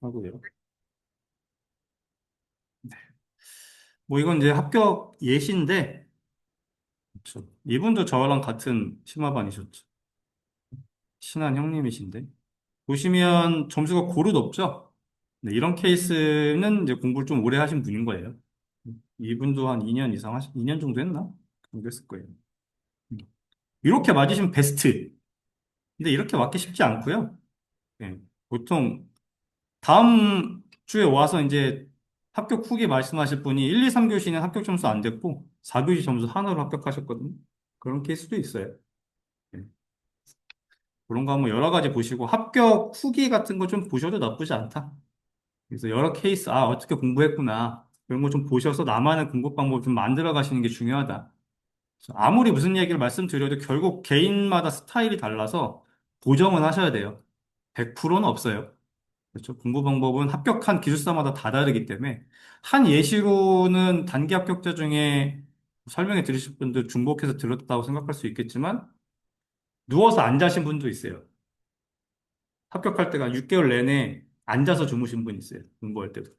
하고요. 뭐 이건 이제 합격 예시인데, 그렇죠. 이분도 저랑 같은 심화반이셨죠. 친한 형님이신데. 보시면 점수가 고루 높죠? 네, 이런 케이스는 이제 공부를 좀 오래 하신 분인 거예요. 이분도 한 2년 이상 2년 정도 했나? 정도 했을 거예요. 이렇게 맞으시면 베스트. 근데 이렇게 맞기 쉽지 않고요. 예, 보통 다음 주에 와서 이제 합격 후기 말씀하실 분이 1, 2, 3교시는 합격 점수 안 됐고 4교시 점수 하나로 합격하셨거든요. 그런 케이스도 있어요. 예, 그런 거 한번 여러 가지 보시고 합격 후기 같은 거 좀 보셔도 나쁘지 않다. 그래서 여러 케이스, 아, 어떻게 공부했구나. 이런 거 좀 보셔서 나만의 공부 방법 좀 만들어 가시는 게 중요하다. 그래서 아무리 무슨 얘기를 말씀드려도 결국 개인마다 스타일이 달라서 보정은 하셔야 돼요. 100%는 없어요. 그렇죠. 공부 방법은 합격한 기술사마다 다 다르기 때문에 한 예시로는 단기 합격자 중에 설명해 들으실 분들 중복해서 들었다고 생각할 수 있겠지만 누워서 안 자신 분도 있어요. 합격할 때가 6개월 내내 앉아서 주무신 분 있어요. 공부할 때도.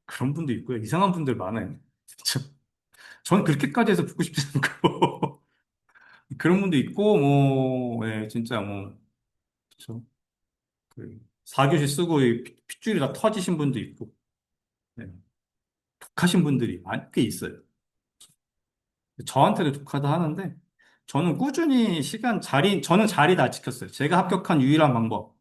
그런 분도 있고요. 이상한 분들 많아요. 진짜. 전 그렇게까지 해서 붙고 싶지 않고. 그런 분도 있고, 뭐, 예, 진짜 뭐, 그쵸. 그, 4교시 쓰고 이 핏줄이 다 터지신 분도 있고, 예, 독하신 분들이 꽤 있어요. 저한테도 독하다 하는데, 저는 꾸준히 저는 자리 다 지켰어요. 제가 합격한 유일한 방법.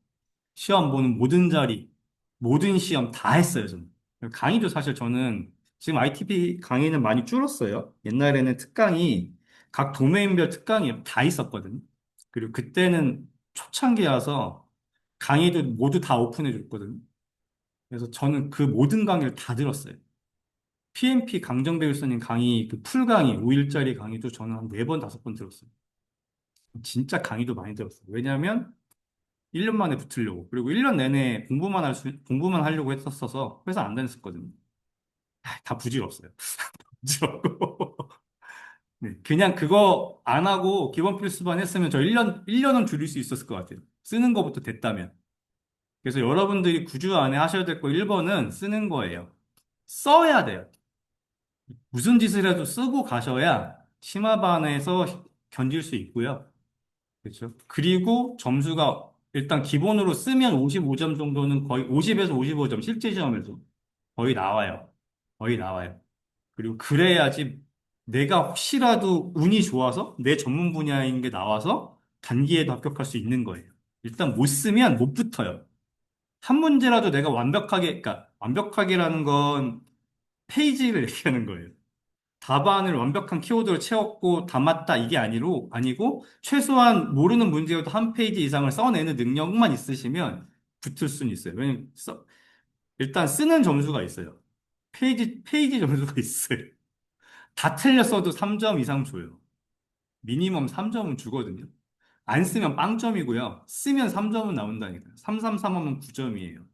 시험 보는 모든 자리, 모든 시험 다 했어요, 저는. 강의도 사실 저는 지금 ITP 강의는 많이 줄었어요. 옛날에는 특강이 각 도메인별 특강이 다 있었거든요. 그리고 그때는 초창기여서 강의도 모두 다 오픈해 줬거든요. 그래서 저는 그 모든 강의를 다 들었어요. PMP 강정배 교수님 강의, 그 풀 강의, 5일짜리 강의도 저는 한 4번, 5번 들었어요. 진짜 강의도 많이 들었어요. 왜냐하면 1년 만에 붙으려고. 그리고 1년 내내 공부만 하려고 했었어서 회사 안 다녔었거든요. 다 부질없어요. 부질없고. 네, 그냥 그거 안 하고 기본 필수반 했으면 저 1년은 줄일 수 있었을 것 같아요. 쓰는 거부터 됐다면. 그래서 여러분들이 9주 안에 하셔야 될 거 1번은 쓰는 거예요. 써야 돼요. 무슨 짓을 해도 쓰고 가셔야 심화반에서 견딜 수 있고요. 그렇죠. 그리고 점수가 일단 기본으로 쓰면 55점 정도는 거의 50에서 55점 실제 시험에서 거의 나와요. 거의 나와요. 그리고 그래야지 내가 혹시라도 운이 좋아서 내 전문 분야인 게 나와서 단기에도 합격할 수 있는 거예요. 일단 못 쓰면 못 붙어요. 한 문제라도 내가 그러니까 완벽하게라는 건 페이지를 얘기하는 거예요. 답안을 완벽한 키워드로 채웠고 다 맞다 이게 아니고 최소한 모르는 문제여도 한 페이지 이상을 써내는 능력만 있으시면 붙을 수는 있어요. 왜냐면 일단 쓰는 점수가 있어요. 페이지 점수가 있어요. 다 틀렸어도 3점 이상 줘요. 미니멈 3점은 주거든요. 안 쓰면 빵점이고요. 쓰면 3점은 나온다니까요. 333 하면 9점이에요.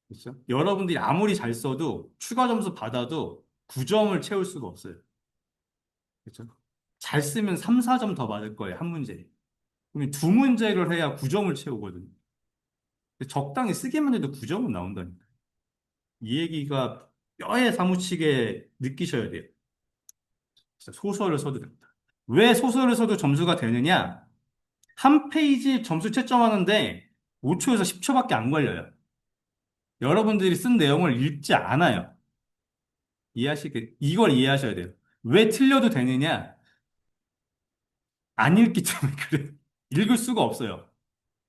그렇죠? 여러분들이 아무리 잘 써도 추가 점수 받아도 9점을 채울 수가 없어요. 그렇죠? 잘 쓰면 3, 4점 더 맞을 거예요, 한 문제에. 그러면 두 문제를 해야 9점을 채우거든요. 적당히 쓰기만 해도 9점은 나온다니까. 이 얘기가 뼈에 사무치게 느끼셔야 돼요. 진짜 소설을 써도 됩니다. 왜 소설을 써도 점수가 되느냐? 한 페이지 점수 채점하는데 5초에서 10초밖에 안 걸려요. 여러분들이 쓴 내용을 읽지 않아요. 이걸 이해하셔야 돼요. 왜 틀려도 되느냐? 안 읽기 때문에 그래요. 읽을 수가 없어요.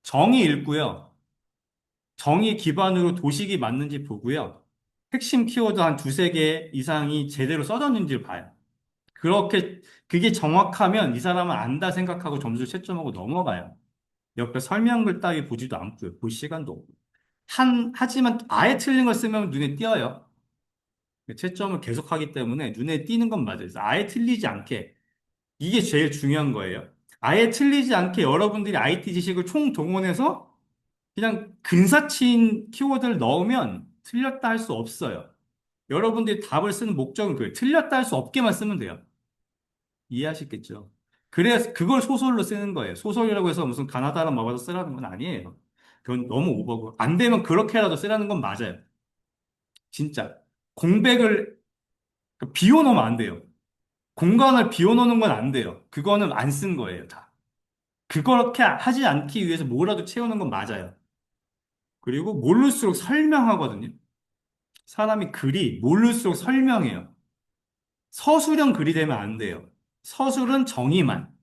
정의 읽고요. 정의 기반으로 도식이 맞는지 보고요. 핵심 키워드 한 두세 개 이상이 제대로 써졌는지를 봐요. 그게 정확하면 이 사람은 안다 생각하고 점수 채점하고 넘어가요. 옆에 설명글 따위 보지도 않고요. 볼 시간도 없고. 하지만 아예 틀린 걸 쓰면 눈에 띄어요. 채점을 계속 하기 때문에 눈에 띄는 건 맞아요. 그래서 아예 틀리지 않게. 이게 제일 중요한 거예요. 아예 틀리지 않게 여러분들이 IT 지식을 총동원해서 그냥 근사치인 키워드를 넣으면 틀렸다 할 수 없어요. 여러분들이 답을 쓰는 목적은 그예요. 틀렸다 할 수 없게만 쓰면 돼요. 이해하시겠죠? 그래서 그걸 소설로 쓰는 거예요. 소설이라고 해서 무슨 가나다라 마바사 쓰라는 건 아니에요. 그건 너무 오버고. 안 되면 그렇게라도 쓰라는 건 맞아요. 진짜. 공백을 비워놓으면 안 돼요. 공간을 비워놓는 건 안 돼요. 그거는 안 쓴 거예요, 다. 그렇게 하지 않기 위해서 뭐라도 채우는 건 맞아요. 그리고 모를수록 설명하거든요. 사람이 글이 모를수록 설명해요. 서술형 글이 되면 안 돼요. 서술은 정의만.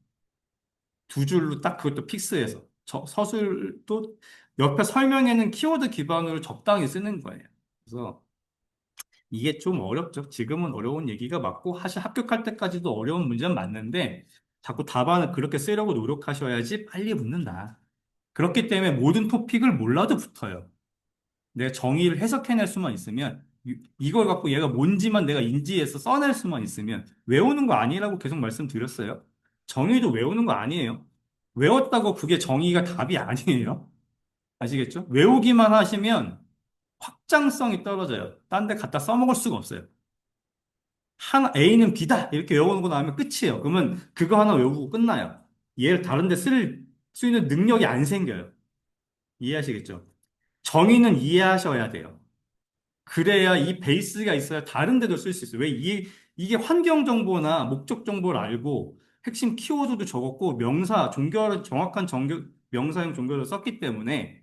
두 줄로 딱 그것도 픽스해서. 서술도 옆에 설명에는 키워드 기반으로 적당히 쓰는 거예요. 그래서 이게 좀 어렵죠. 지금은 어려운 얘기가 맞고, 사실 합격할 때까지도 어려운 문제는 맞는데, 자꾸 답안을 그렇게 쓰려고 노력하셔야지 빨리 붙는다. 그렇기 때문에 모든 토픽을 몰라도 붙어요. 내가 정의를 해석해낼 수만 있으면, 이걸 갖고 얘가 뭔지만 내가 인지해서 써낼 수만 있으면, 외우는 거 아니라고 계속 말씀드렸어요. 정의도 외우는 거 아니에요. 외웠다고 그게 정의가 답이 아니에요. 아시겠죠? 외우기만 하시면 확장성이 떨어져요. 딴 데 갖다 써먹을 수가 없어요. A는 B다. 이렇게 외우고 나면 끝이에요. 그러면 그거 하나 외우고 끝나요. 얘를 다른 데 쓸 수 있는 능력이 안 생겨요. 이해하시겠죠? 정의는 이해하셔야 돼요. 그래야 이 베이스가 있어야 다른 데도 쓸 수 있어요. 이게 환경 정보나 목적 정보를 알고 핵심 키워드도 적었고 정확한 명사형 종교를 썼기 때문에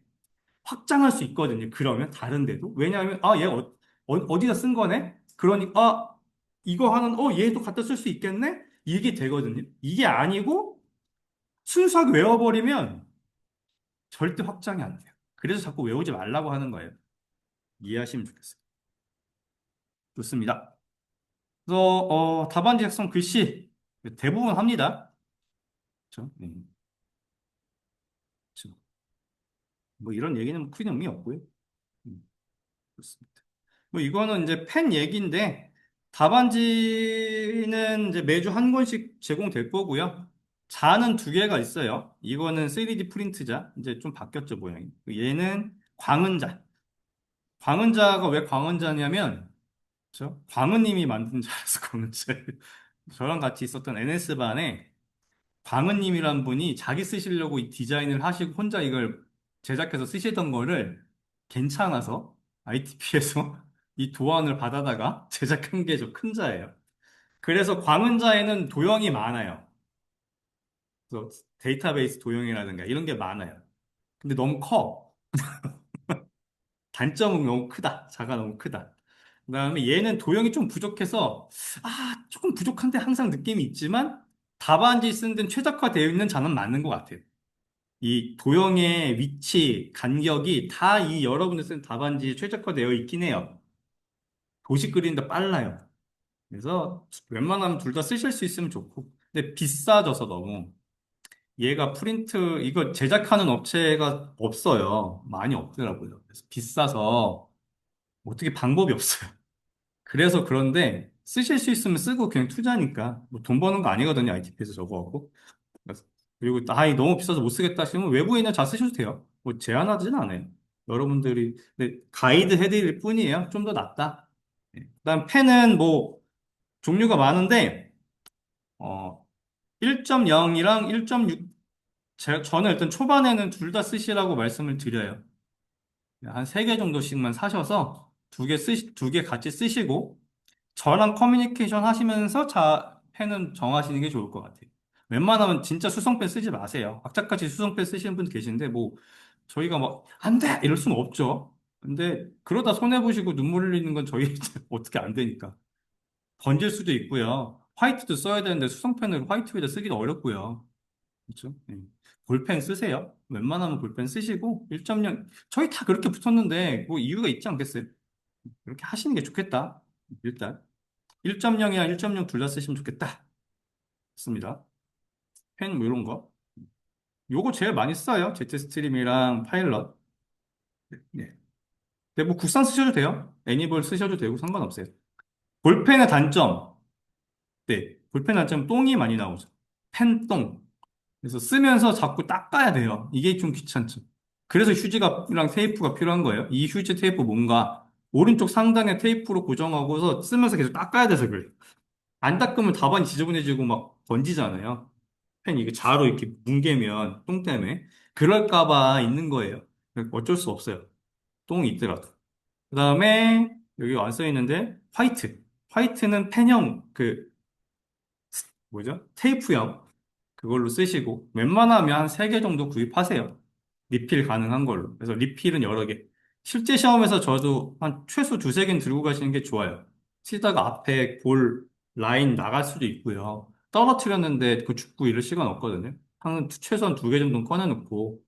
확장할 수 있거든요. 그러면 다른 데도. 왜냐하면 얘 어디다 쓴 거네? 그러니 이거 하는 얘도 갖다 쓸 수 있겠네? 이게 되거든요. 이게 아니고 순수하게 외워버리면 절대 확장이 안 돼요. 그래서 자꾸 외우지 말라고 하는 거예요. 이해하시면 좋겠어요. 좋습니다. 그래서 답안지 작성 글씨 대부분 합니다. 그렇죠? 네. 그렇죠. 뭐 이런 얘기는 큰 의미 없고요. 음, 그렇습니다. 뭐 이거는 이제 펜 얘기인데 답안지는 이제 매주 한 권씩 제공될 거고요. 자는 두 개가 있어요. 이거는 3D 프린트자. 이제 좀 바뀌었죠, 모양이. 얘는 광은자. 광은자가 왜 광은자냐면 광은님이 만든 자라서 광은자예요. 저랑 같이 있었던 NS반에 광은님이란 분이 자기 쓰시려고 이 디자인을 하시고 혼자 이걸 제작해서 쓰시던 거를 괜찮아서 ITP에서 이 도안을 받아다가 제작한 게 저 큰 자예요. 그래서 광은자에는 도형이 많아요. 그래서 데이터베이스 도형이라든가 이런 게 많아요. 근데 너무 커. 단점은 너무 크다. 자가 너무 크다. 그다음에 얘는 도형이 좀 부족해서 조금 부족한데 항상 느낌이 있지만 답안지 쓰는 데는 최적화되어 있는 자는 맞는 것 같아요. 이 도형의 위치, 간격이 다 이 여러분들 쓰는 답안지에 최적화되어 있긴 해요. 도식 그리는데 빨라요. 그래서 웬만하면 둘 다 쓰실 수 있으면 좋고. 근데 비싸져서 너무 얘가 프린트 이거 제작하는 업체가 없어요. 많이 없더라고요. 그래서 비싸서 어떻게 방법이 없어요. 그래서 그런데 쓰실 수 있으면 쓰고 그냥 투자니까 뭐 돈 버는 거 아니거든요. ITP에서 저거 하고. 그리고 너무 비싸서 못 쓰겠다 싶으면 외부에 있는 자 쓰셔도 돼요. 뭐 제한하지는 않아요. 여러분들이 근데 가이드 해드릴 뿐이에요. 좀 더 낫다. 그다음 펜은 뭐 종류가 많은데 1.0이랑 1.6 저는 일단 초반에는 둘 다 쓰시라고 말씀을 드려요. 한 세 개 정도씩만 사셔서 두 개 같이 쓰시고 저랑 커뮤니케이션 하시면서 펜은 정하시는 게 좋을 것 같아요. 웬만하면 진짜 수성펜 쓰지 마세요. 악착같이 수성펜 쓰시는 분 계신데 뭐 저희가 막 안 돼! 이럴 수는 없죠. 근데 그러다 손해보시고 눈물 흘리는 건 저희 어떻게 안 되니까. 번질 수도 있고요. 화이트도 써야 되는데 수성펜을 화이트 위에다 쓰기도 어렵고요. 그렇죠? 네. 볼펜 쓰세요. 웬만하면 볼펜 쓰시고 1.0 저희 다 그렇게 붙었는데 뭐 이유가 있지 않겠어요? 그렇게 하시는 게 좋겠다. 일단 1.0이랑 1.0 둘 다 쓰시면 좋겠다. 좋습니다. 펜 뭐 이런 거. 요거 제일 많이 써요. 제트스트림이랑 파일럿. 네. 근데 뭐 국산 쓰셔도 돼요. 애니볼 쓰셔도 되고 상관없어요. 볼펜의 단점. 네. 볼펜 단점 똥이 많이 나오죠. 펜똥. 그래서 쓰면서 자꾸 닦아야 돼요. 이게 좀 귀찮죠. 그래서 휴지랑 테이프가 필요한 거예요. 이 휴지 테이프 뭔가 오른쪽 상단에 테이프로 고정하고서 쓰면서 계속 닦아야 돼서 그래요. 안 닦으면 답안이 지저분해지고 막 번지잖아요. 펜 이게 자로 이렇게 뭉개면 똥 때문에 그럴까 봐 있는 거예요. 어쩔 수 없어요. 똥이 있더라도. 그 다음에 여기 안 써 있는데 화이트. 화이트는 펜형 그 뭐죠? 테이프형 그걸로 쓰시고 웬만하면 한 3개 정도 구입하세요. 리필 가능한 걸로. 그래서 리필은 여러 개. 실제 시험에서 저도 한 최소 두세 개는 들고 가시는 게 좋아요. 치다가 앞에 볼 라인 나갈 수도 있고요. 떨어뜨렸는데 그 죽고 이럴 시간 없거든요. 한 최소한 2개 정도는 꺼내놓고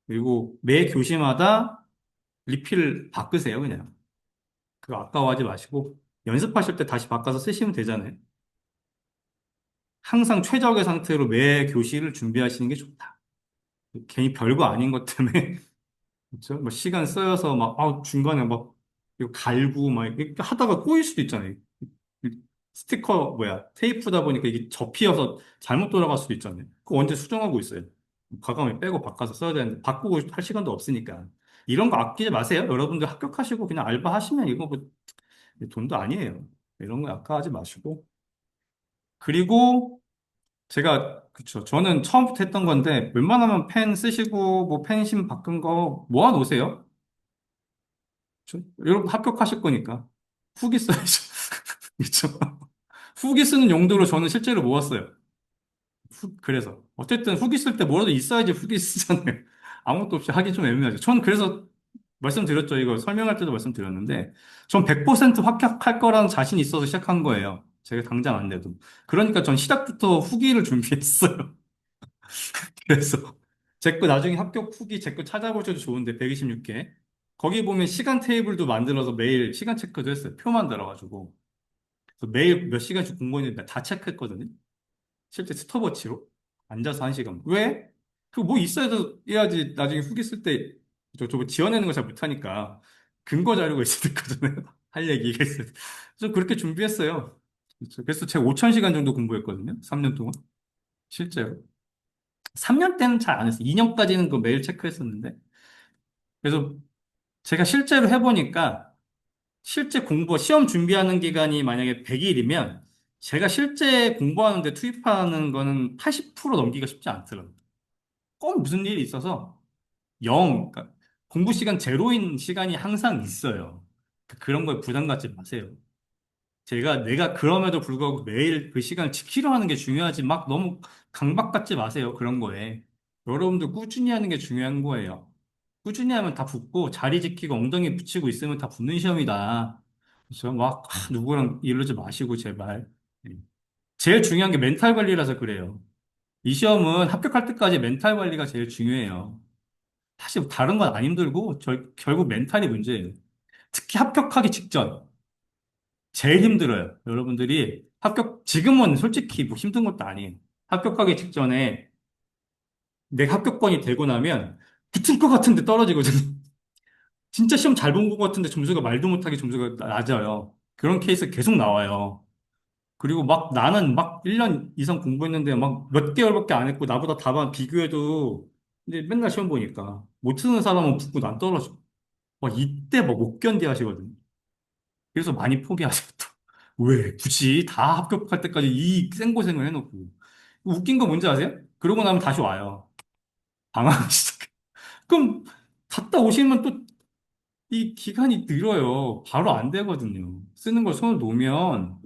그리고 매 교시마다 리필 바꾸세요, 그냥. 그거 아까워하지 마시고 연습하실 때 다시 바꿔서 쓰시면 되잖아요. 항상 최적의 상태로 매 교시를 준비하시는 게 좋다. 괜히 별거 아닌 것 때문에 그렇죠? 뭐 시간 쓰여서 막 중간에 막 이거 갈고 막 이렇게 하다가 꼬일 수도 있잖아요. 스티커 뭐야 테이프다 보니까 이게 접히어서 잘못 돌아갈 수도 있잖아요. 그거 언제 수정하고 있어요. 과감히 빼고 바꿔서 써야 되는데 바꾸고 할 시간도 없으니까 이런 거 아끼지 마세요. 여러분들 합격하시고 그냥 알바 하시면 이거 뭐 돈도 아니에요. 이런 거 아까워하지 마시고 그리고 제가 그쵸 저는 처음부터 했던 건데 웬만하면 펜 쓰시고 뭐 펜심 바꾼 거 모아 놓으세요. 여러분 합격하실 거니까 후기 써야죠. 그쵸? 후기 쓰는 용도로 저는 실제로 모았어요. 그래서 어쨌든 후기 쓸 때 뭐라도 있어야지 후기 쓰잖아요. 아무것도 없이 하기 좀 애매하죠. 전 그래서 말씀드렸죠. 이거 설명할 때도 말씀드렸는데 전 100% 합격할 거라는 자신이 있어서 시작한 거예요. 제가 당장 안 돼도. 그러니까 전 시작부터 후기를 준비했어요. 그래서 제 거 나중에 합격 후기 제 거 찾아보셔도 좋은데 126개. 거기 보면 시간 테이블도 만들어서 매일 시간 체크도 했어요. 표 만들어가지고. 그래서 매일 몇 시간씩 공부했는데 다 체크했거든요. 실제 스톱워치로. 앉아서 1시간. 왜? 그 뭐 있어야 해야지 나중에 후기 쓸 때 저거 지어내는 거 잘 못하니까 근거 자료가 있어야 됐거든요. 할 얘기가 있어요. 그래서 그렇게 준비했어요. 그래서 제가 5,000시간 정도 공부했거든요. 3년 동안. 실제로. 3년 때는 잘 안 했어요. 2년까지는 그 매일 체크했었는데. 그래서 제가 실제로 해보니까 실제 시험 준비하는 기간이 만약에 100일이면 제가 실제 공부하는데 투입하는 거는 80% 넘기가 쉽지 않더라고요. 꼭 무슨 일이 있어서 그러니까 공부 시간 제로인 시간이 항상 있어요. 그런 거에 부담 갖지 마세요. 내가 그럼에도 불구하고 매일 그 시간을 지키려 하는 게 중요하지 막 너무 강박 갖지 마세요. 그런 거에. 여러분들 꾸준히 하는 게 중요한 거예요. 꾸준히 하면 다 붙고 자리 지키고 엉덩이 붙이고 있으면 다 붙는 시험이다. 그래서 막 누구랑 이러지 마시고 제발. 예. 제일 중요한 게 멘탈 관리라서 그래요. 이 시험은 합격할 때까지 멘탈 관리가 제일 중요해요. 사실 다른 건 안 힘들고 결국 멘탈이 문제예요. 특히 합격하기 직전 제일 힘들어요. 여러분들이 지금은 솔직히 뭐 힘든 것도 아니에요. 합격하기 직전에 내 합격권이 되고 나면 붙을 것 같은데 떨어지거든요. 진짜 시험 잘 본 것 같은데 점수가 말도 못하게 점수가 낮아요. 그런 케이스 계속 나와요. 그리고 막 나는 막 1년 이상 공부했는데 막 몇 개월밖에 안 했고 나보다 답안 비교해도 근데 맨날 시험 보니까 못 쓰는 사람은 붙고 난 떨어져. 이때 막 못 견디 하시거든요. 그래서 많이 포기하세요. 또. 왜? 굳이 다 합격할 때까지 이 생고생을 해놓고. 웃긴 거 뭔지 아세요? 그러고 나면 다시 와요. 방황 시작. 그럼 갔다 오시면 또 이 기간이 늘어요. 바로 안 되거든요. 쓰는 걸 손을 놓으면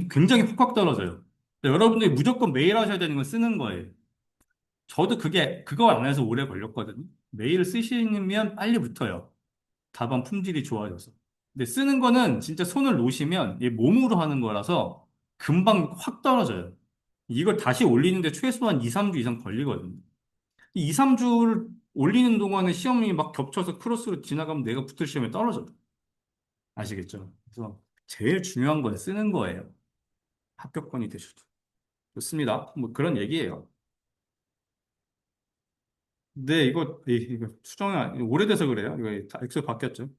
굉장히 훅확 떨어져요. 여러분들이 무조건 매일 하셔야 되는 건 쓰는 거예요. 저도 그거 안 해서 오래 걸렸거든요. 매일 쓰시면 빨리 붙어요. 답안 품질이 좋아져서. 근데 쓰는 거는 진짜 손을 놓으시면 이 몸으로 하는 거라서 금방 확 떨어져요. 이걸 다시 올리는데 최소한 2, 3주 이상 걸리거든요. 이 2, 3주를 올리는 동안에 시험이 막 겹쳐서 크로스로 지나가면 내가 붙을 시험에 떨어져요. 아시겠죠? 그래서 제일 중요한 건 쓰는 거예요. 합격권이 되셔도. 좋습니다. 뭐 그런 얘기예요. 근데 이거 수정이 오래돼서 그래요. 이거 다 엑셀 바뀌었죠.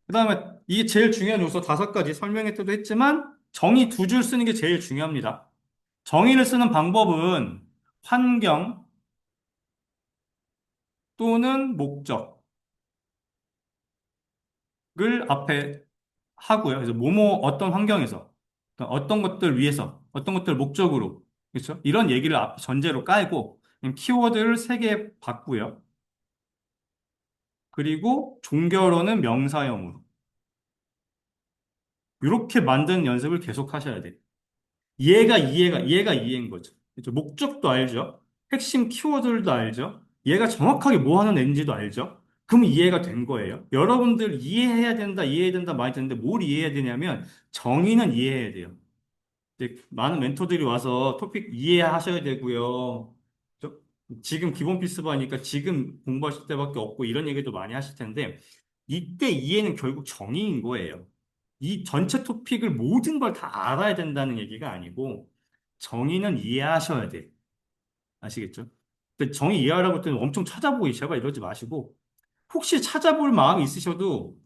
그다음에 이게 제일 중요한 요소 5가지 설명회 때도 했지만 정의 2줄 쓰는 게 제일 중요합니다. 정의를 쓰는 방법은 환경 또는 목적을 앞에 하고요. 그래서 뭐뭐 어떤 환경에서 어떤 것들 위해서 어떤 것들 목적으로 그렇죠? 이런 얘기를 앞 전제로 깔고 키워드를 3개 받고요. 그리고 종결어는 명사형으로. 이렇게 만드는 연습을 계속 하셔야 돼요. 얘가 이해인 거죠. 그렇죠? 목적도 알죠? 핵심 키워드들도 알죠? 얘가 정확하게 뭐 하는 애인지도 알죠? 그럼 이해가 된 거예요. 여러분들 이해해야 된다 많이 듣는데 뭘 이해해야 되냐면 정의는 이해해야 돼요. 이제 많은 멘토들이 와서 토픽 이해하셔야 되고요. 저- 지금 기본 필수반이니까 지금 공부하실 때밖에 없고 이런 얘기도 많이 하실 텐데 이때 이해는 결국 정의인 거예요. 이 전체 토픽을 모든 걸 다 알아야 된다는 얘기가 아니고 정의는 이해하셔야 돼. 아시겠죠? 근데 정의 이해하라고 했더니 엄청 찾아보기 제발 이러지 마시고 혹시 찾아볼 마음이 있으셔도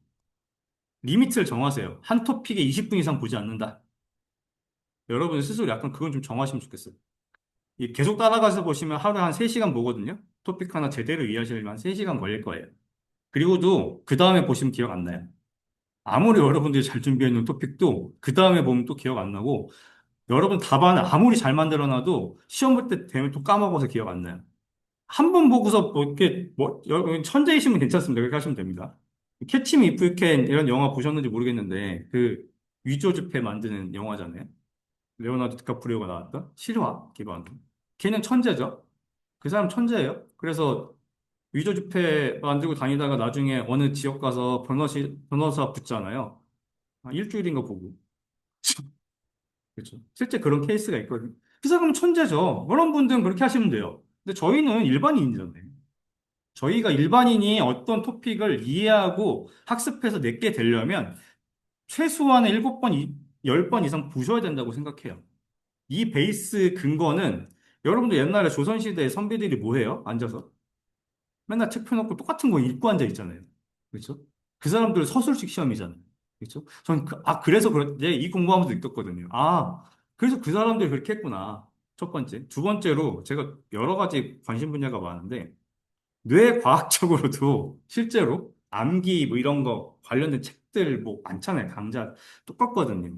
리미트를 정하세요. 한 토픽에 20분 이상 보지 않는다. 여러분 스스로 약간 그건 좀 정하시면 좋겠어요. 계속 따라가서 보시면 하루에 한 3시간 보거든요. 토픽 하나 제대로 이해하시려면 한 3시간 걸릴 거예요. 그리고도 그 다음에 보시면 기억 안 나요. 아무리 여러분들이 잘 준비해 놓은 토픽도 그 다음에 보면 또 기억 안 나고 여러분 답안 아무리 잘 만들어 놔도 시험 볼 때 되면 또 까먹어서 기억 안 나요. 한 번 보고서 뭐 이렇게 뭐 여러분 천재이시면 괜찮습니다. 그렇게 하시면 됩니다. 캐치 미 이프 유 캔 이런 영화 보셨는지 모르겠는데 그 위조지폐 만드는 영화잖아요. 레오나르도 디카프리오가 나왔던 실화 기반으로. 걔는 천재죠. 그 사람 천재예요. 그래서 위조지폐 만들고 다니다가 나중에 어느 지역 가서 변호사 붙잖아요. 일주일인가 보고. 그렇죠. 실제 그런 케이스가 있거든요. 그 사람은 천재죠. 그런 분들은 그렇게 하시면 돼요. 근데 저희는 일반인이잖아요. 저희가 일반인이 어떤 토픽을 이해하고 학습해서 내게 되려면 최소한 7번, 10번 이상 보셔야 된다고 생각해요. 이 베이스 근거는 여러분도 옛날에 조선시대에 선비들이 뭐 해요? 앉아서. 맨날 책 펴놓고 똑같은 거 읽고 앉아 있잖아요. 그렇죠? 그 사람들 서술식 시험이잖아요. 그렇죠? 그래서 그런데 이 공부하면서 느꼈거든요. 그래서 그 사람들이 그렇게 했구나. 첫 번째. 두 번째로 제가 여러 가지 관심 분야가 많은데 뇌 과학적으로도 실제로 암기 뭐 이런 거 관련된 책들 뭐 많잖아요. 강좌 똑같거든요.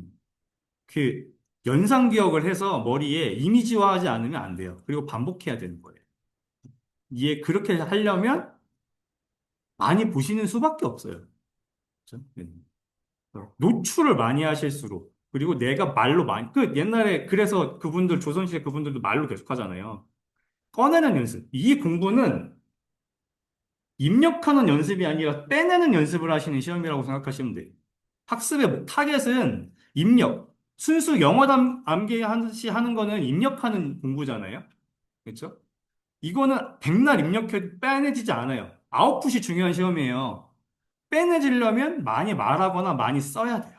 그 연상 기억을 해서 머리에 이미지화하지 않으면 안 돼요. 그리고 반복해야 되는 거예요. 이해 그렇게 하려면 많이 보시는 수밖에 없어요. 그렇죠? 네. 노출을 많이 하실수록 그리고 내가 말로 많이 옛날에 그래서 그분들 조선시대 그분들도 말로 계속 하잖아요. 꺼내는 연습. 이 공부는 입력하는 연습이 아니라 빼내는 연습을 하시는 시험이라고 생각하시면 돼요. 학습의 타겟은 입력. 순수 영어 암기하듯이 하는 거는 입력하는 공부잖아요. 그렇죠? 이거는 백날 입력해도 빼내지지 않아요. 아웃풋이 중요한 시험이에요. 빼내지려면 많이 말하거나 많이 써야 돼요.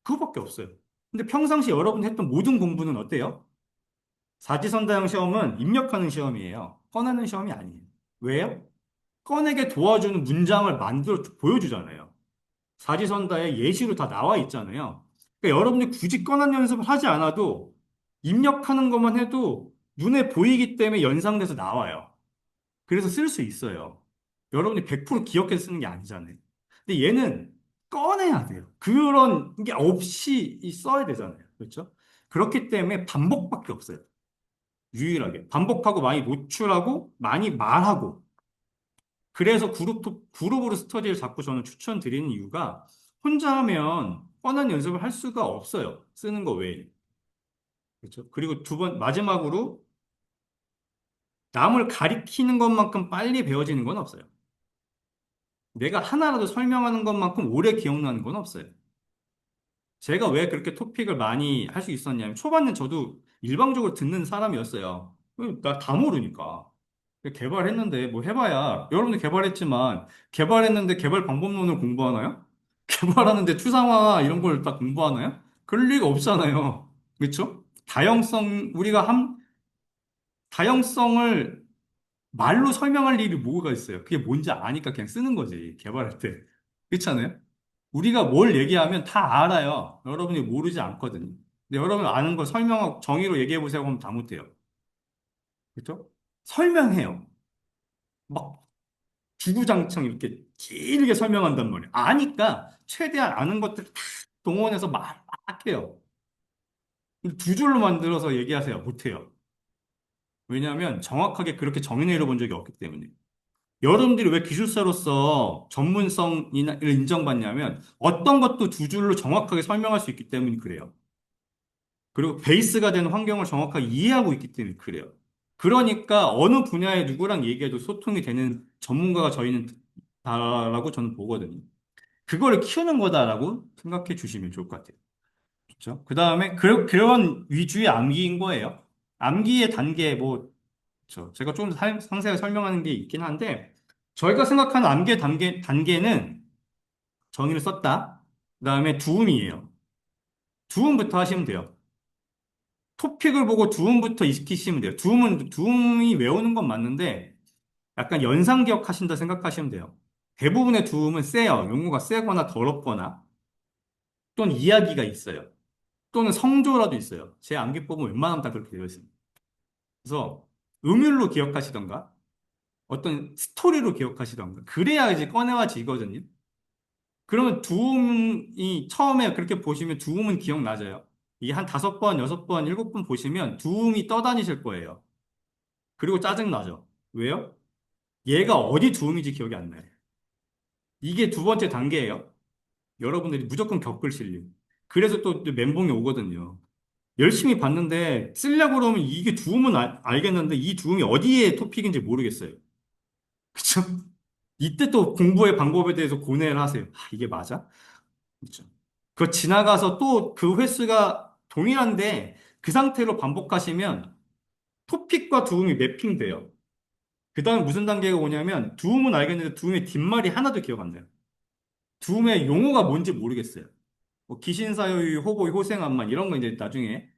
그거밖에 없어요. 근데 평상시 여러분 했던 모든 공부는 어때요? 사지선다형 시험은 입력하는 시험이에요. 꺼내는 시험이 아니에요. 왜요? 꺼내게 도와주는 문장을 만들어 보여주잖아요. 사지선다에 예시로 다 나와 있잖아요. 그러니까 여러분이 굳이 꺼낸 연습을 하지 않아도 입력하는 것만 해도 눈에 보이기 때문에 연상돼서 나와요. 그래서 쓸 수 있어요. 여러분이 100% 기억해서 쓰는 게 아니잖아요. 근데 얘는 꺼내야 돼요. 그런 게 없이 써야 되잖아요. 그렇죠? 그렇기 때문에 반복밖에 없어요. 유일하게. 반복하고 많이 노출하고 많이 말하고. 그래서 그룹으로 스터디를 자꾸 저는 추천드리는 이유가 혼자 하면 뻔한 연습을 할 수가 없어요. 쓰는 거 외에. 그렇죠? 그리고 마지막으로 남을 가리키는 것만큼 빨리 배워지는 건 없어요. 내가 하나라도 설명하는 것만큼 오래 기억나는 건 없어요. 제가 왜 그렇게 토픽을 많이 할 수 있었냐면 초반에 저도 일방적으로 듣는 사람이었어요. 나 다 모르니까. 개발했는데 뭐 해봐야 여러분들 개발했지만 개발했는데 개발 방법론을 공부하나요? 개발하는데 추상화 이런 걸 다 공부하나요? 그럴 리가 없잖아요. 그렇죠? 다형성을 말로 설명할 일이 뭐가 있어요? 그게 뭔지 아니까 그냥 쓰는 거지, 개발할 때. 그렇잖아요? 우리가 뭘 얘기하면 다 알아요. 여러분이 모르지 않거든요. 근데 여러분 아는 거 설명하고 정의로 얘기해 보세요 하면 다 못해요. 그렇죠? 설명해요. 막 주구장창 이렇게 길게 설명한단 말이에요. 아니까 최대한 아는 것들 다 동원해서 막 해요. 두 줄로 만들어서 얘기하세요. 못해요. 왜냐하면 정확하게 그렇게 정의 내려본 적이 없기 때문에. 여러분들이 왜 기술사로서 전문성을 인정받냐면 어떤 것도 두 줄로 정확하게 설명할 수 있기 때문에 그래요. 그리고 베이스가 되는 환경을 정확하게 이해하고 있기 때문에 그래요. 그러니까 어느 분야에 누구랑 얘기해도 소통이 되는 전문가가 저희는 다라고 저는 보거든요. 그거를 키우는 거다라고 생각해 주시면 좋을 것 같아요. 그렇죠? 그 다음에 그런 위주의 암기인 거예요. 암기의 단계 뭐 그렇죠. 제가 좀 상세하게 설명하는 게 있긴 한데 저희가 생각하는 암기의 단계는 정의를 썼다. 그 다음에 두음이에요. 두음부터 하시면 돼요. 토픽을 보고 두음부터 익히시면 돼요. 두음이 외우는 건 맞는데 약간 연상 기억하신다 생각하시면 돼요. 대부분의 두음은 세요. 용어가 세거나 더럽거나 또는 이야기가 있어요. 또는 성조라도 있어요. 제 암기법은 웬만하면 다 그렇게 되어 있습니다. 그래서 음율로 기억하시던가 어떤 스토리로 기억하시던가 그래야 이제 꺼내와지거든요. 그러면 두음이 처음에 그렇게 보시면 두음은 기억나져요. 이게 한 5번, 6번, 7번 보시면 두음이 떠다니실 거예요. 그리고 짜증나죠. 왜요? 얘가 어디 두음인지 기억이 안 나요. 이게 두 번째 단계예요. 여러분들이 무조건 겪을 실력. 그래서 또 멘붕이 오거든요. 열심히 봤는데 쓰려고 그러면 이게 두음은 알겠는데 이 두음이 어디에 토픽인지 모르겠어요. 그쵸? 이때 또 공부의 방법에 대해서 고뇌를 하세요. 아, 이게 맞아? 그쵸? 그거 지나가서 또 그 횟수가 동일한데 그 상태로 반복하시면 토픽과 두음이 매핑돼요. 그 다음에 무슨 단계가 오냐면 두음은 알겠는데 두음의 뒷말이 하나도 기억 안 나요. 두음의 용어가 뭔지 모르겠어요. 뭐 기신사유유, 호보유, 호생암만 이런 거 이제 나중에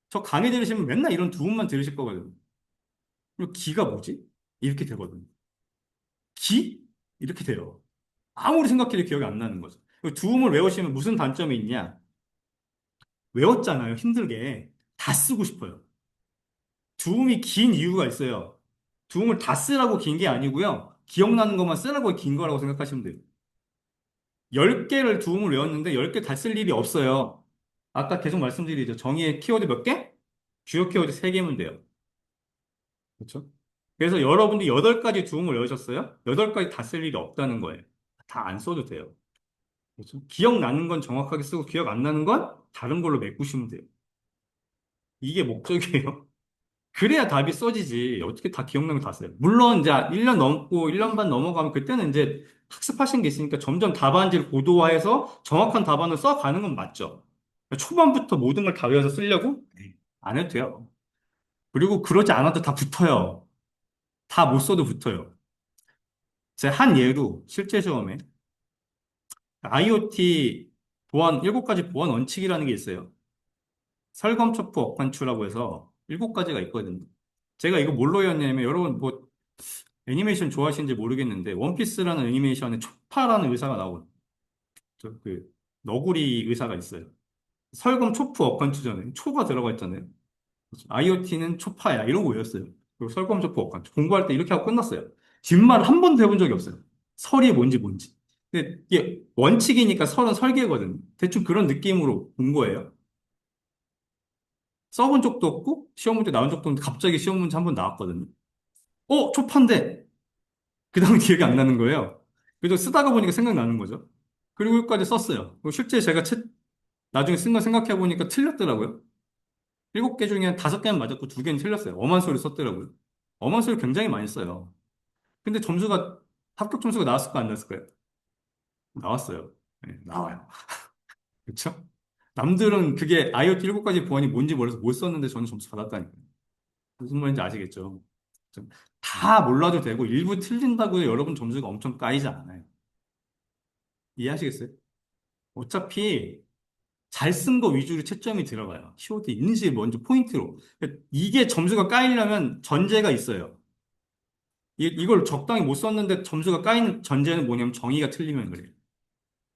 저 강의 들으시면 맨날 이런 두음만 들으실 거거든요. 그리고 기가 뭐지? 이렇게 되거든요. 기? 이렇게 돼요. 아무리 생각해도 기억이 안 나는 거죠. 그리고 두음을 외우시면 무슨 단점이 있냐? 외웠잖아요. 힘들게. 다 쓰고 싶어요. 두음이 긴 이유가 있어요. 두음을 다 쓰라고 긴 게 아니고요. 기억나는 것만 쓰라고 긴 거라고 생각하시면 돼요. 10개를 두음을 외웠는데 10개 다 쓸 일이 없어요. 아까 계속 말씀드리죠. 정의의 키워드 몇 개? 주요 키워드 3개면 돼요. 그렇죠? 그래서 여러분들이 8가지 두음을 외우셨어요? 8가지 다 쓸 일이 없다는 거예요. 다 안 써도 돼요. 그렇죠? 기억나는 건 정확하게 쓰고 기억 안 나는 건 다른 걸로 메꾸시면 돼요. 이게 목적이에요. 그래야 답이 써지지. 어떻게 다 기억나는 거 다 써요. 물론 이제 1년 넘고 1년 반 넘어가면 그때는 이제 학습하신 게 있으니까 점점 답안지를 고도화해서 정확한 답안을 써가는 건 맞죠. 초반부터 모든 걸 다 외워서 쓰려고? 네, 안 해도 돼요. 그리고 그러지 않아도 다 붙어요. 다 못 써도 붙어요. 제가 한 예로 실제 시험에 IoT 보안, 7가지 보안 원칙이라는 게 있어요. 설검, 촉부, 억간추라고 해서 7가지가 있거든요. 제가 이거 뭘로 외웠냐면 여러분 뭐 애니메이션 좋아하시는지 모르겠는데 원피스라는 애니메이션에 초파라는 의사가 나오고 그 너구리 의사가 있어요. 설검, 촉부, 억간추잖아요. 초가 들어가 있잖아요. IoT는 초파야 이러고 외웠어요. 그리고 설검, 촉부, 억간추 공부할 때 이렇게 하고 끝났어요. 뒷말 한 번도 해본 적이 없어요. 설이 뭔지. 근데 이게 원칙이니까 설은 설계거든요. 대충 그런 느낌으로 본 거예요. 써본 적도 없고 시험 문제 나온 적도 없는데 갑자기 시험 문제 한 번 나왔거든요. 초판데 그 다음 기억이 안 나는 거예요. 그래서 쓰다가 보니까 생각나는 거죠. 그리고 여기까지 썼어요. 그리고 실제 제가 나중에 쓴 거 생각해 보니까 틀렸더라고요. 7개 중에 한 5개는 맞았고 2개는 틀렸어요. 엄한 소리 썼더라고요. 엄한 소리 굉장히 많이 써요. 근데 합격 점수가 나왔을까 안 나왔을까요? 나왔어요. 네, 나와요. 그렇죠? 남들은 그게 IoT 7가지 보안이 뭔지 몰라서 못 썼는데 저는 점수 받았다니까요. 무슨 말인지 아시겠죠? 다 몰라도 되고 일부 틀린다고 여러분 점수가 엄청 까이지 않아요. 이해하시겠어요? 어차피 잘 쓴 거 위주로 채점이 들어가요. 키워드 있는지 먼저 포인트로. 이게 점수가 까이려면 전제가 있어요. 이걸 적당히 못 썼는데 점수가 까이는 전제는 뭐냐면 정의가 틀리면 그래요.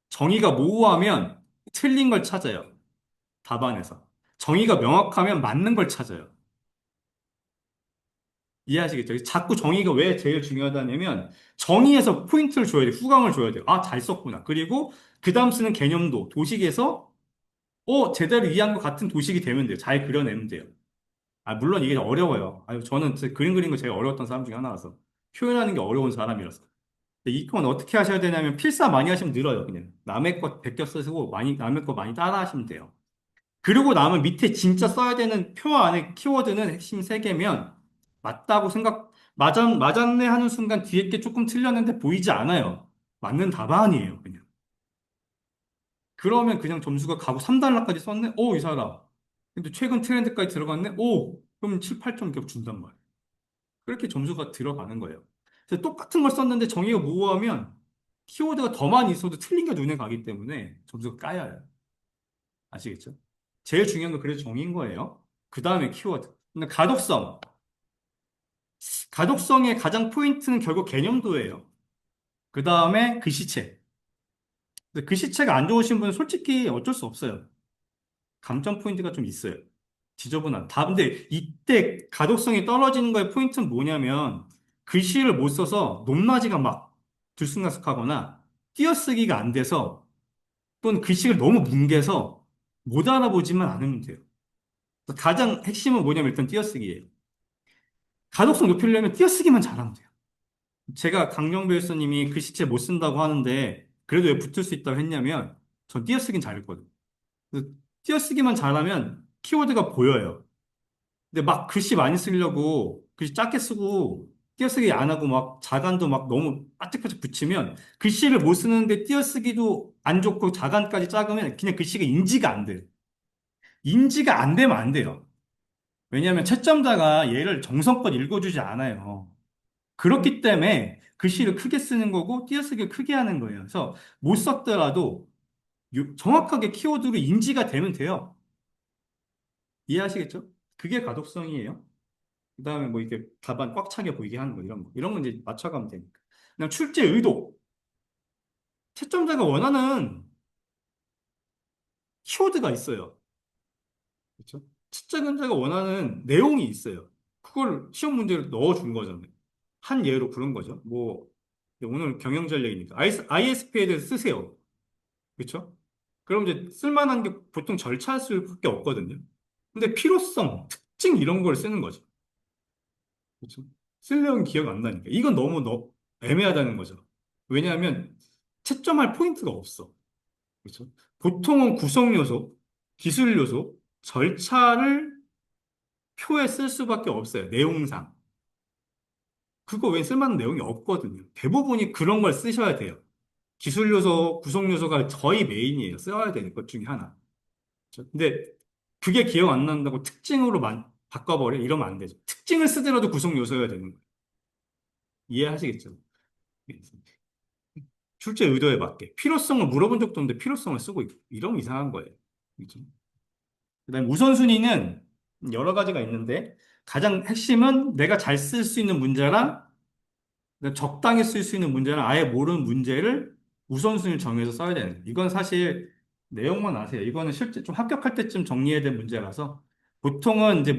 정의가 모호하면 틀린 걸 찾아요. 답안에서. 정의가 명확하면 맞는 걸 찾아요. 이해하시겠죠? 자꾸 정의가 왜 제일 중요하다냐면 정의에서 포인트를 줘야 돼요. 후광을 줘야 돼요. 아, 잘 썼구나. 그리고 그 다음 쓰는 개념도 도식에서 제대로 이해한 것 같은 도식이 되면 돼요. 잘 그려내면 돼요. 물론 이게 어려워요. 저는 진짜 그림 그리는 거 제일 어려웠던 사람 중에 하나라서. 표현하는 게 어려운 사람이라서. 근데 이건 어떻게 하셔야 되냐면 필사 많이 하시면 늘어요, 그냥. 남의 것 베껴 쓰시고 남의 거 많이 따라 하시면 돼요. 그리고 나면 밑에 진짜 써야 되는 표 안에 키워드는 핵심 세 개면 맞다고 맞았네 하는 순간 뒤에 게 조금 틀렸는데 보이지 않아요. 맞는 답안이에요, 그냥. 그러면 그냥 점수가 가고 3달러까지 썼네? 오, 이 사람. 근데 최근 트렌드까지 들어갔네? 오, 그럼 7, 8점 격 준단 말이에요. 그렇게 점수가 들어가는 거예요. 그래서 똑같은 걸 썼는데 정의가 모호하면 키워드가 더 많이 있어도 틀린 게 눈에 가기 때문에 점수가 까여요. 아시겠죠? 제일 중요한 건 그래서 정의인 거예요. 그 다음에 키워드. 근데 가독성. 가독성의 가장 포인트는 결국 개념도예요. 그 다음에 글씨체. 근데 글씨체가 안 좋으신 분은 솔직히 어쩔 수 없어요. 감점 포인트가 좀 있어요. 지저분한. 근데 이때 가독성이 떨어지는 거의 포인트는 뭐냐면 글씨를 못 써서 높낮이가 막 들쑥날쑥하거나 띄어쓰기가 안 돼서 또는 글씨를 너무 뭉개서 못 알아보지만 않으면 돼요. 가장 핵심은 뭐냐면 일단 띄어쓰기예요. 가독성 높이려면 띄어쓰기만 잘하면 돼요. 제가 강정배 교수님이 글씨체 못 쓴다고 하는데 그래도 왜 붙을 수 있다고 했냐면 전 띄어쓰기는 잘했거든요. 그래서 띄어쓰기만 잘하면 키워드가 보여요. 근데 막 글씨 많이 쓰려고 글씨 작게 쓰고 띄어쓰기 안 하고 막 자간도 막 너무 빠짝빠짝 붙이면 글씨를 못 쓰는데 띄어쓰기도 안 좋고 자간까지 작으면 그냥 글씨가 인지가 안 돼요. 인지가 안 되면 안 돼요. 왜냐하면 채점자가 얘를 정성껏 읽어주지 않아요. 그렇기 때문에 글씨를 크게 쓰는 거고 띄어쓰기를 크게 하는 거예요. 그래서 못 썼더라도 정확하게 키워드로 인지가 되면 돼요. 이해하시겠죠? 그게 가독성이에요. 그다음에 뭐 이렇게 답안 꽉 차게 보이게 하는 거 이런 거 이런 거 이제 맞춰가면 되니까. 그냥 출제 의도. 채점자가 원하는 키워드가 있어요. 그렇죠? 채점자가 원하는 내용이 있어요. 그걸 시험 문제로 넣어준 거잖아요. 한 예로 그런 거죠. 뭐 오늘 경영 전략이니까 ISP에 대해서 쓰세요. 그렇죠? 그럼 이제 쓸만한 게 보통 절차일 수밖에 없거든요. 근데 필요성, 특징 이런 걸 쓰는 거죠. 그렇죠? 쓸 내용이 기억 안 나니까. 이건 너무 애매하다는 거죠. 왜냐하면 채점할 포인트가 없어. 그렇죠? 보통은 구성 요소, 기술 요소, 절차를 표에 쓸 수밖에 없어요. 내용상. 그거 외에 쓸만한 내용이 없거든요. 대부분이 그런 걸 쓰셔야 돼요. 기술 요소, 구성 요소가 거의 메인이에요. 써야 되는 것 중에 하나. 그렇죠? 근데 그게 기억 안 난다고 바꿔버려? 이러면 안 되죠. 특징을 쓰더라도 구성 요소여야 되는 거예요. 이해하시겠죠? 출제 의도에 맞게. 필요성을 물어본 적도 없는데 필요성을 쓰고 있고. 이러면 이상한 거예요. 그죠? 그다음에 우선순위는 여러 가지가 있는데 가장 핵심은 내가 잘 쓸 수 있는 문제랑 적당히 쓸 수 있는 문제랑 아예 모르는 문제를 우선순위를 정해서 써야 되는 거예요. 이건 사실 내용만 아세요. 이거는 실제 좀 합격할 때쯤 정리해야 될 문제라서 보통은 이제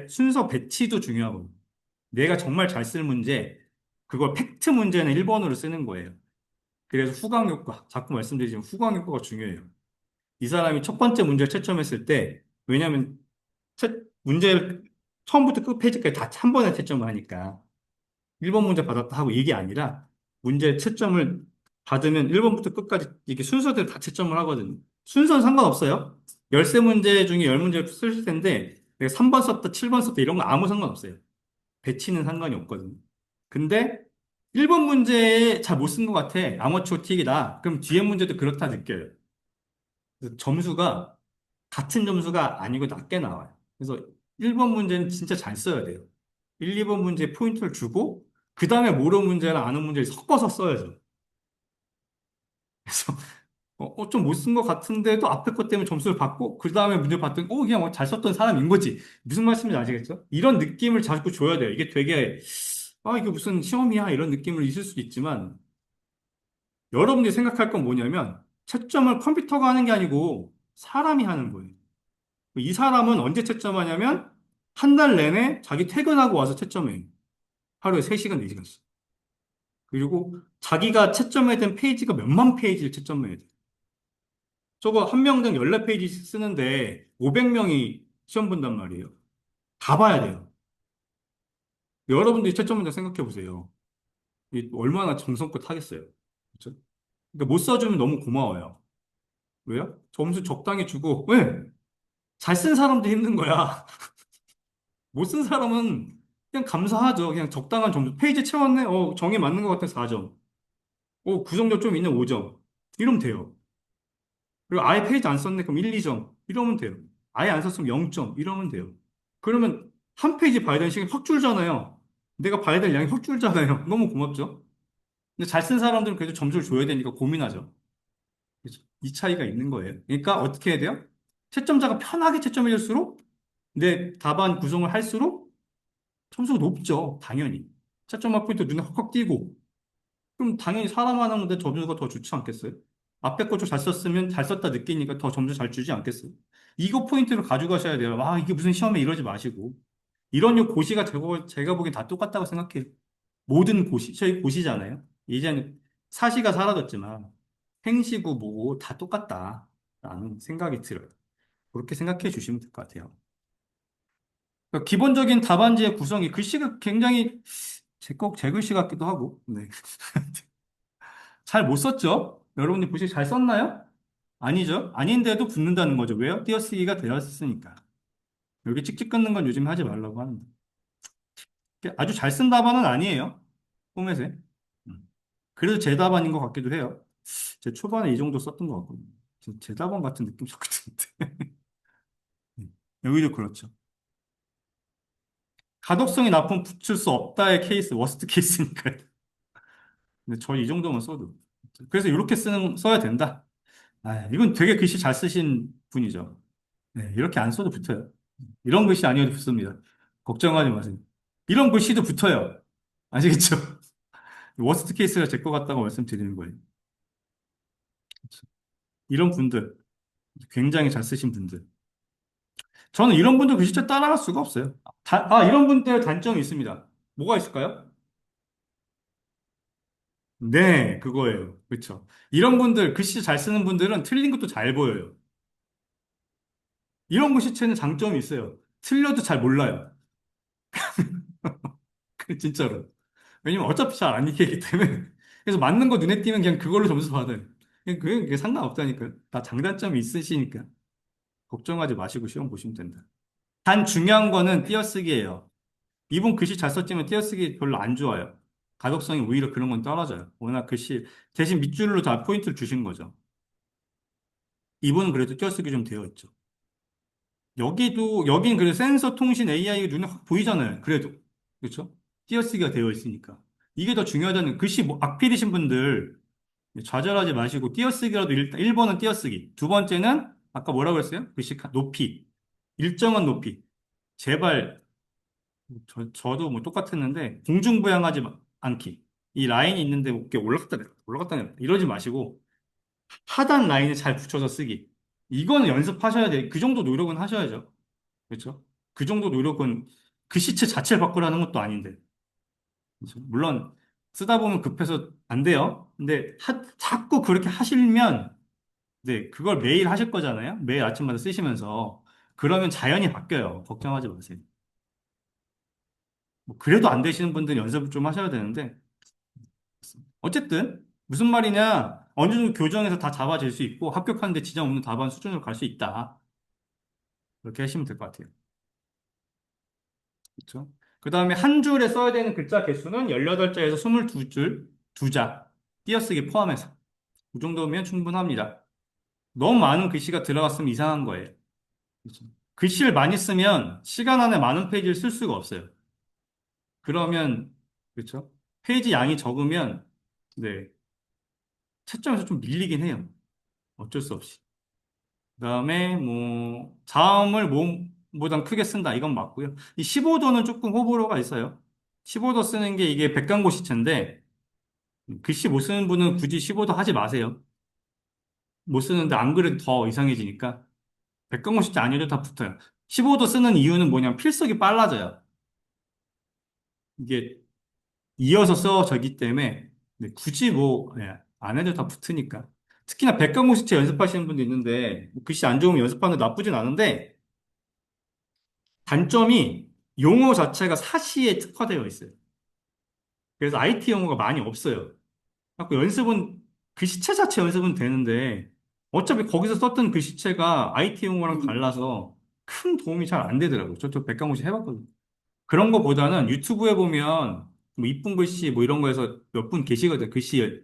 순서 배치도 중요하고 내가 정말 잘 쓸 문제 그걸 팩트 문제는 1번으로 쓰는 거예요. 그래서 후각 효과, 자꾸 말씀드리지만 후각 효과가 중요해요. 이 사람이 첫 번째 문제를 채점했을 때, 왜냐하면 문제를 처음부터 끝 페이지까지 다 한 번에 채점을 하니까 1번 문제 받았다 하고 이게 아니라 문제 채점을 받으면 1번부터 끝까지 이게 순서대로 다 채점을 하거든요. 순서는 상관없어요. 13문제 중에 10문제를 쓰실 텐데 내가 3번 썼다, 7번 썼다 이런 거 아무 상관없어요. 배치는 상관이 없거든요. 근데 1번 문제에 잘 못 쓴 것 같아. 아마추어 틱이다. 그럼 뒤에 문제도 그렇다 느껴요. 그래서 점수가 같은 점수가 아니고 낮게 나와요. 그래서 1번 문제는 진짜 잘 써야 돼요. 1, 2번 문제에 포인트를 주고 그 다음에 모르는 문제랑 아는 문제를 섞어서 써야죠. 그래서 좀 못 쓴 것 같은데도 앞에 것 때문에 점수를 받고 그 다음에 문제 봤더니 그냥 잘 썼던 사람인 거지. 무슨 말씀인지 아시겠죠? 이런 느낌을 자꾸 줘야 돼요. 이게 되게 이게 무슨 시험이야 이런 느낌을 있을 수도 있지만 여러분들이 생각할 건 뭐냐면 채점을 컴퓨터가 하는 게 아니고 사람이 하는 거예요. 이 사람은 언제 채점하냐면 한 달 내내 자기 퇴근하고 와서 채점해요. 하루에 3시간, 4시간씩. 그리고 자기가 채점해야 된 페이지가 몇만 페이지를 채점해야 돼. 저거 한 명당 14페이지 쓰는데 500명이 시험 본단 말이에요. 다 봐야 돼요. 여러분들이 채점 문제 생각해 보세요. 이 얼마나 정성껏 하겠어요. 그렇죠? 그러니까 못 써주면 너무 고마워요. 왜요? 점수 적당히 주고, 왜? 잘 쓴 사람도 힘든 거야. 못 쓴 사람은 그냥 감사하죠. 그냥 적당한 점수. 페이지 채웠네? 정에 맞는 것 같아 4점. 구성력 좀 있는 5점. 이러면 돼요. 그리고 아예 페이지 안 썼네? 그럼 1, 2점. 이러면 돼요. 아예 안 썼으면 0점. 이러면 돼요. 그러면 한 페이지 봐야 되는 시간이 확 줄잖아요. 내가 봐야 될 양이 확 줄잖아요. 너무 고맙죠? 근데 잘 쓴 사람들은 그래도 점수를 줘야 되니까 고민하죠. 그죠? 이 차이가 있는 거예요. 그러니까 어떻게 해야 돼요? 채점자가 편하게 채점해줄수록 내 답안 구성을 할수록 점수가 높죠. 당연히. 채점만 포인트 눈에 확확 띄고. 그럼 당연히 사람 하나인데 점수가 더 좋지 않겠어요? 앞에 거 좀 잘 썼으면 잘 썼다 느끼니까 더 점수 잘 주지 않겠어요? 이거 포인트를 가져가셔야 돼요. 아, 이게 무슨 시험에 이러지 마시고. 이런 요 고시가 제가 보기엔 다 똑같다고 생각해요. 모든 고시, 저희 고시잖아요. 이제는 사시가 사라졌지만 행시고 뭐고 다 똑같다라는 생각이 들어요. 그렇게 생각해 주시면 될 것 같아요. 그러니까 기본적인 답안지의 구성이 글씨가 굉장히 제 글씨 같기도 하고, 네. 잘 못 썼죠? 여러분이 글씨 잘 썼나요? 아니죠? 아닌데도 붙는다는 거죠. 왜요? 띄어쓰기가 되었으니까. 여기 찍찍 끊는 건 요즘 하지 말라고 하는데. 아주 잘 쓴 답안은 아니에요. 포맷에. 음. 그래도 제 답안인 것 같기도 해요. 제 초반에 이 정도 썼던 것 같거든요. 제 답안 같은 느낌 줬거든요. 여기도 그렇죠. 가독성이 나쁜 붙일 수 없다의 케이스, 워스트 케이스니까요. 근데 저 이 정도만 써도. 그래서 이렇게 써야 된다. 아, 이건 되게 글씨 잘 쓰신 분이죠. 네, 이렇게 안 써도 붙어요. 이런 글씨 아니어도 붙습니다. 걱정하지 마세요. 이런 글씨도 붙어요. 아시겠죠? 워스트 케이스가 제 것 같다고 말씀드리는 거예요. 이런 분들, 굉장히 잘 쓰신 분들. 저는 이런 분들 글씨체 따라갈 수가 없어요. 이런 분들 단점이 있습니다. 뭐가 있을까요? 네, 그거예요. 그렇죠. 이런 분들, 글씨 잘 쓰는 분들은 틀린 것도 잘 보여요. 이런 글씨체는 장점이 있어요. 틀려도 잘 몰라요. 진짜로. 왜냐면 어차피 잘 안 익히기 때문에. 그래서 맞는 거 눈에 띄면 그냥 그걸로 점수 받아요. 그게 상관없다니까요. 다 장단점이 있으시니까. 걱정하지 마시고 시험 보시면 된다. 단 중요한 거는 띄어쓰기예요. 이분 글씨 잘 썼지만 띄어쓰기 별로 안 좋아요. 가독성이 오히려 그런 건 떨어져요. 워낙 글씨 대신 밑줄로 다 포인트를 주신 거죠. 이분은 그래도 띄어쓰기 좀 되어 있죠. 여긴 그래도 센서 통신 AI가 눈에 확 보이잖아요. 그래도. 그렇죠? 띄어쓰기가 되어 있으니까. 이게 더 중요하다는 글씨 뭐 악필이신 분들 좌절하지 마시고 띄어쓰기라도 1번은 띄어쓰기. 두 번째는 아까 뭐라고 그랬어요? 글씨 높이. 일정한 높이. 제발 저도 뭐 똑같았는데 공중부양하지 않기. 이 라인이 있는데 이렇게 올라갔다 내렸다 올라갔다 내렸다 이러지 마시고 하단 라인에 잘 붙여서 쓰기. 이거는 연습하셔야 돼. 그 정도 노력은 하셔야죠. 그렇죠? 그 정도 노력은 글씨체 자체를 바꾸라는 것도 아닌데. 그렇죠? 물론 쓰다 보면 급해서 안 돼요. 근데 자꾸 그렇게 하시면 네, 그걸 매일 하실 거잖아요. 매일 아침마다 쓰시면서 그러면 자연히 바뀌어요. 걱정하지 마세요. 뭐 그래도 안 되시는 분들은 연습을 좀 하셔야 되는데 어쨌든 무슨 말이냐 어느 정도 교정해서 다 잡아질 수 있고 합격하는데 지장 없는 답안 수준으로 갈 수 있다. 그렇게 하시면 될 것 같아요. 그렇죠? 그 다음에 한 줄에 써야 되는 글자 개수는 18자에서 22줄, 2자, 띄어쓰기 포함해서. 그 정도면 충분합니다. 너무 많은 글씨가 들어갔으면 이상한 거예요. 그렇죠? 글씨를 많이 쓰면 시간 안에 많은 페이지를 쓸 수가 없어요. 그러면, 그렇죠? 페이지 양이 적으면, 네, 채점에서 좀 밀리긴 해요. 어쩔 수 없이. 그 다음에, 뭐, 자음을 몸보단 크게 쓴다. 이건 맞고요. 이 15도는 조금 호불호가 있어요. 15도 쓰는 게 이게 백강고 시체인데, 글씨 못 쓰는 분은 굳이 15도 하지 마세요. 못 쓰는데 안 그래도 더 이상해지니까. 백강고 시체 아니어도 다 붙어요. 15도 쓰는 이유는 뭐냐면 필석이 빨라져요. 이게 이어서 써져기 때문에 네, 굳이 뭐, 안 해도 다 붙으니까. 특히나 백강고 시체 연습하시는 분도 있는데, 뭐 글씨 안 좋으면 연습하는 데 나쁘진 않은데, 단점이 용어 자체가 사시에 특화되어 있어요. 그래서 IT 용어가 많이 없어요. 자꾸 연습은 글씨체 자체 연습은 되는데 어차피 거기서 썼던 글씨체가 IT 용어랑 달라서 큰 도움이 잘 안 되더라고요. 저도 백강호시 해봤거든요. 그런 거보다는 유튜브에 보면 뭐 이쁜 글씨 뭐 이런 거에서 몇 분 계시거든요. 글씨에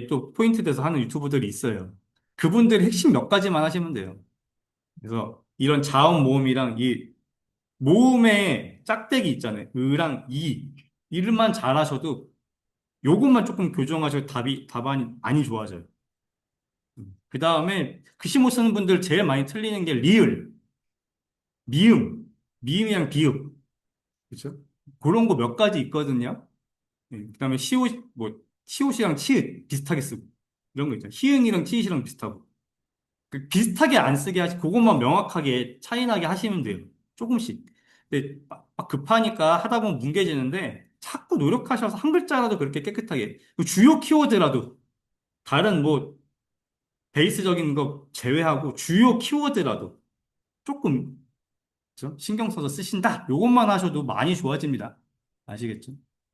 또 포인트 돼서 하는 유튜브들이 있어요. 그분들이 핵심 몇 가지만 하시면 돼요. 그래서 이런 자음 모음이랑 이 모음의 짝대기 있잖아요. 으랑 이 이름만 잘하셔도 요것만 조금 교정하셔도 답안이 많이 좋아져요. 그 다음에 글씨 못 쓰는 분들 제일 많이 틀리는 게 리을, 미음, 미음이랑 비읍. 그렇죠? 그런 거 몇 가지 있거든요. 그다음에 시옷 뭐 시옷이랑 치읓 비슷하게 쓰고 이런 거 있잖아요. 희응이랑 치읓이랑 비슷하고 그 비슷하게 안 쓰게 하시 그것만 명확하게 차이나게 하시면 돼요. 조금씩. 근데 막 급하니까 하다 보면 뭉개지는데 자꾸 노력하셔서 한 글자라도 그렇게 깨끗하게 그 주요 키워드라도 다른 뭐 베이스적인 거 제외하고 주요 키워드라도 조금 그죠? 신경 써서 쓰신다. 요것만 하셔도 많이 좋아집니다. 아시겠죠?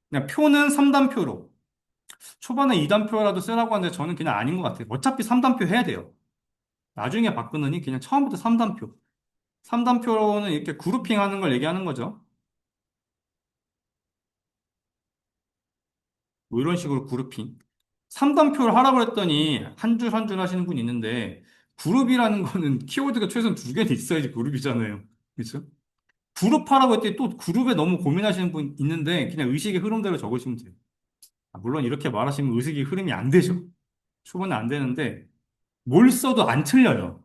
그냥 표는 3단표로 초반에 2단표라도 쓰라고 하는데 저는 그냥 아닌 것 같아요. 어차피 3단표 해야 돼요. 나중에 바꾸느니 그냥 처음부터 3단표. 3단표로는 이렇게 그룹핑 하는 걸 얘기하는 거죠. 뭐 이런 식으로 그룹핑. 3단표를 하라고 했더니 한 줄 한 줄 하시는 분이 있는데 그룹이라는 거는 키워드가 최소한 두 개는 있어야지 그룹이잖아요. 그렇죠? 그룹하라고 했더니 또 그룹에 너무 고민하시는 분 있는데 그냥 의식의 흐름대로 적으시면 돼요. 물론 이렇게 말하시면 의식의 흐름이 안 되죠. 초반에 안 되는데 뭘 써도 안 틀려요.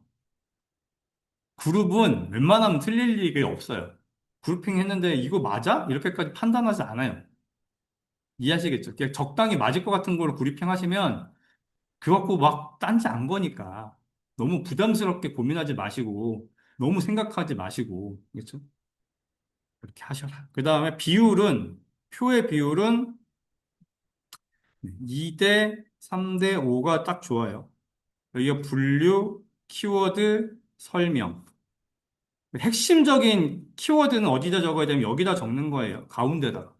그룹은 웬만하면 틀릴 일이 없어요. 그룹핑 했는데 이거 맞아? 이렇게까지 판단하지 않아요. 이해하시겠죠? 그냥 적당히 맞을 것 같은 걸로 그룹핑 하시면 그거 갖고 막 딴지 안 거니까 너무 부담스럽게 고민하지 마시고 너무 생각하지 마시고 그렇죠? 그렇게 하셔라. 그 다음에 비율은 표의 비율은 2대 3대 5가 딱 좋아요. 여기가 분류, 키워드, 설명. 핵심적인 키워드는 어디다 적어야 되면 여기다 적는 거예요. 가운데다가.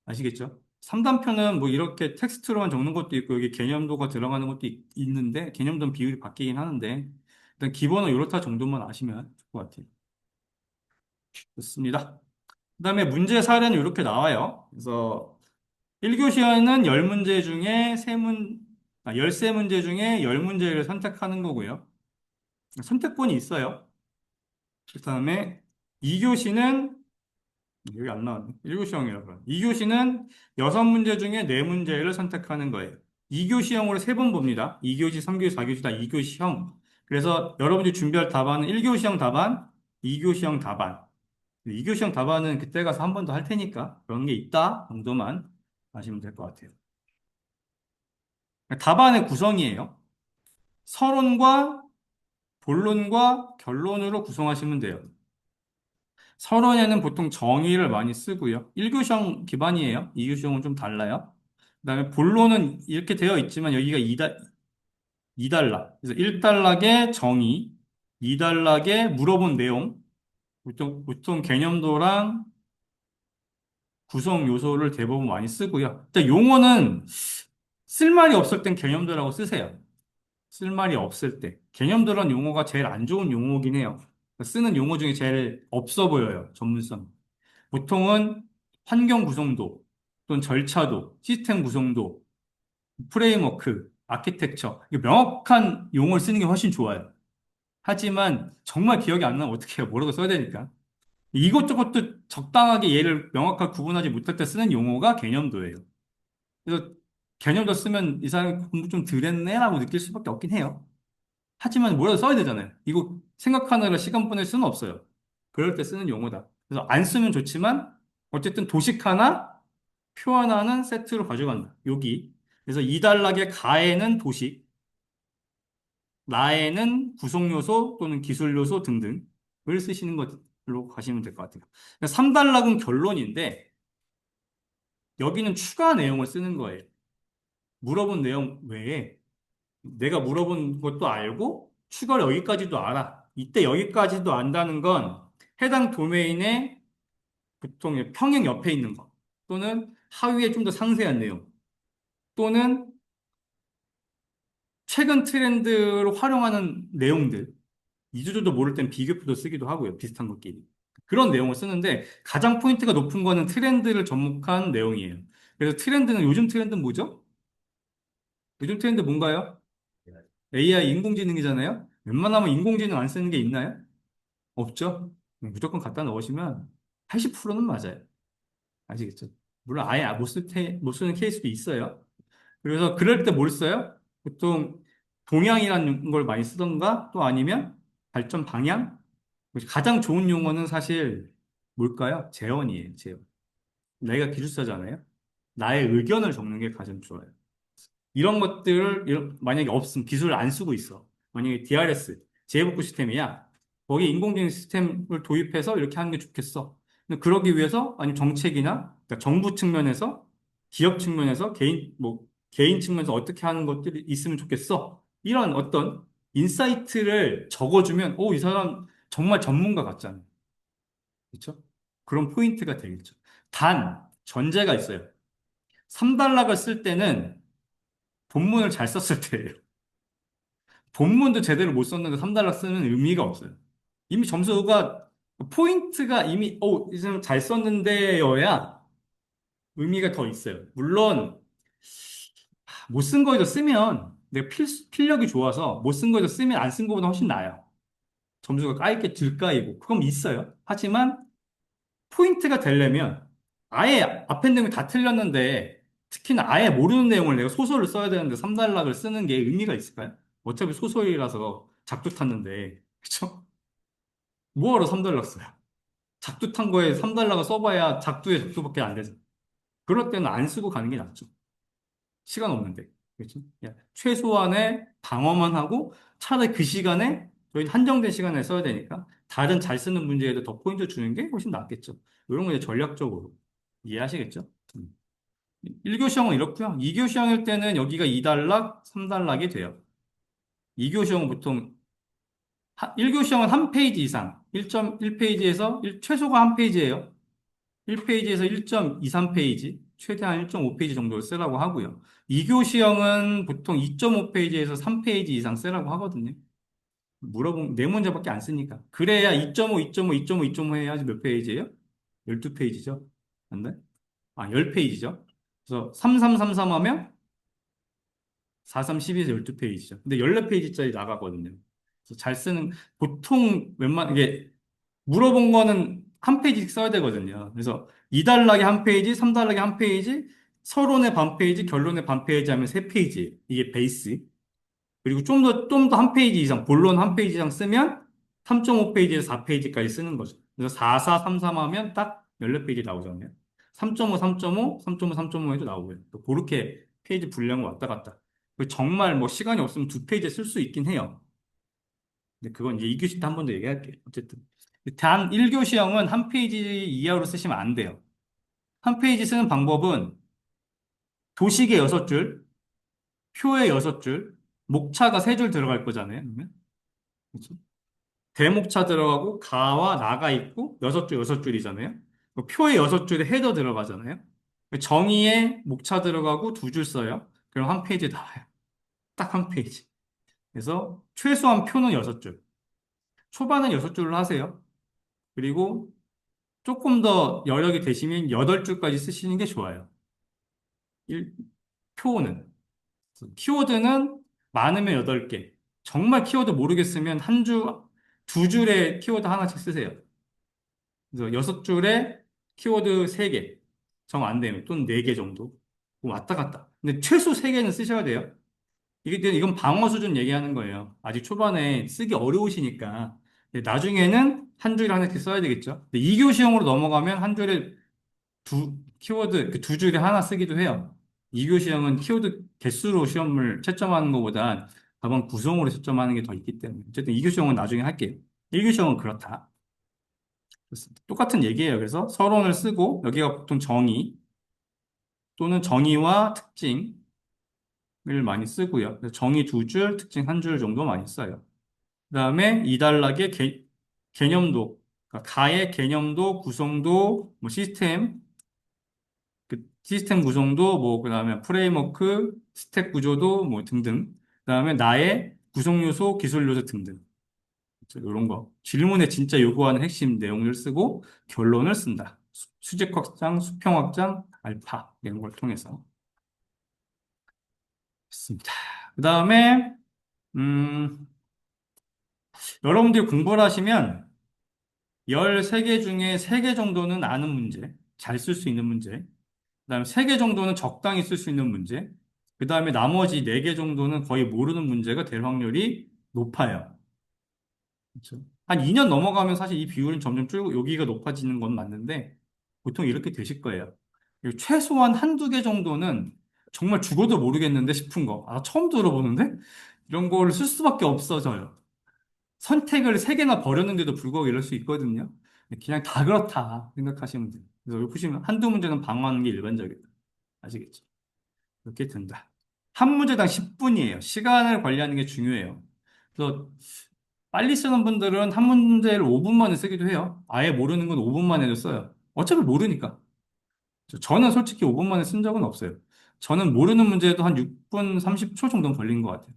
아시겠죠? 3단표는 뭐 이렇게 텍스트로만 적는 것도 있고 여기 개념도가 들어가는 것도 있는데 개념도는 비율이 바뀌긴 하는데 일단 기본은 이렇다 정도만 아시면 될 것 같아요. 좋습니다. 그다음에 문제 사례는 이렇게 나와요. 그래서 1교시에는 10문제 중에 13문제 중에 10문제를 선택하는 거고요. 선택권이 있어요. 그다음에 2교시는 여기 안 나왔네. 1교시형이라고. 2교시는 6문제 중에 4문제를 선택하는 거예요. 2교시형으로 3번 봅니다. 2교시, 3교시, 4교시 다 2교시형. 그래서 여러분들이 준비할 답안은 1교시형 답안, 2교시형 답안. 2교시형 답안은 그때 가서 한 번 더 할 테니까 그런 게 있다 정도만 아시면 될 것 같아요. 답안의 구성이에요. 서론과 본론과 결론으로 구성하시면 돼요. 서론에는 보통 정의를 많이 쓰고요. 1교시형 기반이에요. 2교시형은 좀 달라요. 그다음에 본론은 이렇게 되어 있지만 여기가 2달락. 그래서 1달락의 정의, 2달락의 물어본 내용, 보통 개념도랑 구성 요소를 대부분 많이 쓰고요. 일단 용어는 쓸 말이 없을 땐 개념도라고 쓰세요. 쓸 말이 없을 때. 개념도란 용어가 제일 안 좋은 용어긴 해요. 쓰는 용어 중에 제일 없어 보여요. 전문성. 보통은 환경 구성도 또는 절차도, 시스템 구성도, 프레임워크, 아키텍처 이게 명확한 용어를 쓰는 게 훨씬 좋아요. 하지만 정말 기억이 안 나면 어떻게 해요? 뭐라고 써야 되니까. 이것저것도 적당하게 얘를 명확하게 구분하지 못할 때 쓰는 용어가 개념도예요. 그래서 개념도 쓰면 이 사람이 공부 좀 덜 했네라고 느낄 수밖에 없긴 해요. 하지만 뭐라도 써야 되잖아요. 이거 생각하느라 시간 보낼 수는 없어요. 그럴 때 쓰는 용어다. 그래서 안 쓰면 좋지만 어쨌든 도식 하나, 표 하나는 세트로 가져간다. 여기. 그래서 2단락의 가에는 도식, 나에는 구성 요소 또는 기술 요소 등등을 쓰시는 걸로 가시면 될 것 같아요. 3단락은 결론인데 여기는 추가 내용을 쓰는 거예요. 물어본 내용 외에 내가 물어본 것도 알고 추가로 여기까지도 알아. 이때 여기까지도 안다는 건 해당 도메인의 보통 평행 옆에 있는 거, 또는 하위에 좀 더 상세한 내용, 또는 최근 트렌드를 활용하는 내용들, 이주조도 모를 땐 비교표도 쓰기도 하고요. 비슷한 것끼리. 그런 내용을 쓰는데 가장 포인트가 높은 거는 트렌드를 접목한 내용이에요. 그래서 트렌드는 요즘 트렌드는 뭐죠? 요즘 트렌드 뭔가요? AI 인공지능이잖아요. 웬만하면 인공지능 안 쓰는 게 있나요? 없죠? 무조건 갖다 넣으시면 80%는 맞아요. 아시겠죠? 물론 아예 못 쓰는 케이스도 있어요. 그래서 그럴 때 뭘 써요? 보통 동향이라는 걸 많이 쓰던가 또 아니면 발전 방향? 가장 좋은 용어는 사실 뭘까요? 재원이에요, 재원. 내가 기술사잖아요. 나의 의견을 적는 게 가장 좋아요. 이런 것들을 만약에 없음, 기술을 안 쓰고 있어. 만약에 DRS, 재해복구 시스템이야. 거기 인공지능 시스템을 도입해서 이렇게 하는 게 좋겠어. 근데 그러기 위해서 아니면 정책이나 그러니까 정부 측면에서 기업 측면에서 개인 측면에서 어떻게 하는 것들이 있으면 좋겠어. 이런 어떤 인사이트를 적어주면 이 사람 정말 전문가 같잖아요. 그렇죠? 그런 포인트가 되겠죠. 단 전제가 있어요. 3단락을 쓸 때는 본문을 잘 썼을 때예요. 본문도 제대로 못 썼는데 3단락 쓰는 의미가 없어요. 이미 점수가 포인트가 이미 이 사람 잘 썼는데여야 의미가 더 있어요. 물론 못 쓴 거에도 쓰면 내가 필력이 좋아서 못 쓴 거에도 쓰면 안 쓴 거보다 훨씬 나아요. 점수가 까이게 들까이고 그건 있어요. 하지만 포인트가 되려면 아예 앞에 내용이 다 틀렸는데 특히나 아예 모르는 내용을 내가 소설을 써야 되는데 3단락을 쓰는 게 의미가 있을까요? 어차피 소설이라서 작두 탔는데 그쵸? 뭐하러 3단락 써요? 작두 탄 거에 3달러가 써봐야 작두에 작두밖에 안 되죠. 그럴 때는 안 쓰고 가는 게 낫죠. 시간 없는데. 그렇죠? 그냥 최소한의 방어만 하고 차라리 그 시간에 저희 한정된 시간에 써야 되니까 다른 잘 쓰는 문제에도 더 포인트 주는 게 훨씬 낫겠죠. 이런 거 이제 전략적으로 이해하시겠죠? 1교시형은 이렇고요. 2교시형일 때는 여기가 2단락, 3단락이 돼요. 2교시형은 보통 1교시형은 한 페이지 이상, 1.1페이지에서 최소가 한 페이지예요. 1페이지에서 1.23페이지, 최대한 1.5페이지 정도를 쓰라고 하고요. 2교시형은 보통 2.5페이지에서 3페이지 이상 쓰라고 하거든요. 네 문제밖에 안 쓰니까. 그래야 2.5, 2.5, 2.5, 2.5 해야지 몇 페이지예요? 12페이지죠? 맞나요? 10페이지죠? 그래서 3333 하면 43, 12에서 12페이지죠. 근데 14페이지짜리 나가거든요. 그래서 잘 쓰는, 보통 이게 물어본 거는 한 페이지씩 써야 되거든요. 그래서 2단락에 한 페이지, 3단락에 한 페이지, 서론의 반 페이지, 결론의 반 페이지 하면 3페이지. 이게 베이스. 그리고 좀 더 한 페이지 이상, 본론 한 페이지 이상 쓰면 3.5페이지에서 4페이지까지 쓰는 거죠. 그래서 4, 4, 3, 3 하면 딱 14페이지 나오잖아요. 3.5, 3.5, 3.5, 3.5 해도 나오고요. 또 그렇게 페이지 분량을 왔다 갔다. 정말 뭐 시간이 없으면 두 페이지 쓸 수 있긴 해요. 근데 그건 이제 2교시 때 한 번 더 얘기할게요. 어쨌든. 단 1교시형은 한 페이지 이하로 쓰시면 안 돼요. 한 페이지 쓰는 방법은 도식에 6줄, 표에 6줄, 목차가 3줄 들어갈 거잖아요. 그러면. 그렇죠? 대목차 들어가고 가와 나가 있고 6줄, 6줄이잖아요. 표에 6줄에 헤더 들어가잖아요. 정의에 목차 들어가고 2줄 써요. 그럼 한 페이지 나와요. 딱 한 페이지. 그래서 최소한 표는 6줄. 초반은 6줄로 하세요. 그리고 조금 더 여력이 되시면 8줄까지 쓰시는 게 좋아요. 표는. 키워드는 많으면 8개. 정말 키워드 모르겠으면 두 줄에 키워드 하나씩 쓰세요. 그래서 6줄에 키워드 3개. 정 안 되면 또는 4개 정도. 왔다 갔다. 근데 최소 3개는 쓰셔야 돼요. 이건 방어 수준 얘기하는 거예요. 아직 초반에 쓰기 어려우시니까. 나중에는 한 줄에 하나씩 써야 되겠죠. 2교시형으로 넘어가면 한 줄에 키워드, 그 두 줄에 하나 쓰기도 해요. 2교시형은 키워드 개수로 시험을 채점하는 것보다 답안 구성으로 채점하는 게 더 있기 때문에. 어쨌든 2교시형은 나중에 할게요. 1교시형은 그렇다. 그렇습니다. 똑같은 얘기예요. 그래서 서론을 쓰고, 여기가 보통 정의 또는 정의와 특징을 많이 쓰고요. 그래서 정의 2줄, 특징 1줄 정도 많이 써요. 그 다음에 2단락의 개념도. 그러니까 가의 개념도 구성도 뭐 시스템 구성도 뭐 그다음에 프레임워크, 스택 구조도 뭐 등등. 그다음에 나의 구성 요소, 기술 요소 등등. 이런 거. 질문에 진짜 요구하는 핵심 내용을 쓰고 결론을 쓴다. 수직 확장, 수평 확장, 알파 이런 걸 통해서 했습니다. 그다음에 음, 여러분들이 공부를 하시면 13개 중에 3개 정도는 아는 문제, 잘 쓸 수 있는 문제, 그다음에 3개 정도는 적당히 쓸 수 있는 문제, 그다음에 나머지 4개 정도는 거의 모르는 문제가 될 확률이 높아요. 그렇죠? 한 2년 넘어가면 사실 이 비율은 점점 줄고 여기가 높아지는 건 맞는데 보통 이렇게 되실 거예요. 그리고 최소한 한두 개 정도는 정말 죽어도 모르겠는데 싶은 거. 아, 처음 들어보는데? 이런 거를 쓸 수밖에 없어져요. 선택을 3개나 버렸는데도 불구하고 이럴 수 있거든요. 그냥 다 그렇다 생각하시면 돼요. 그래서 여기 보시면 한두 문제는 방어하는 게 일반적이다. 아시겠죠? 이렇게 된다. 한 문제당 10분이에요. 시간을 관리하는 게 중요해요. 그래서 빨리 쓰는 분들은 한 문제를 5분 만에 쓰기도 해요. 아예 모르는 건 5분 만에도 써요. 어차피 모르니까. 저는 솔직히 5분 만에 쓴 적은 없어요. 저는 모르는 문제도 한 6분 30초 정도는 걸린 것 같아요.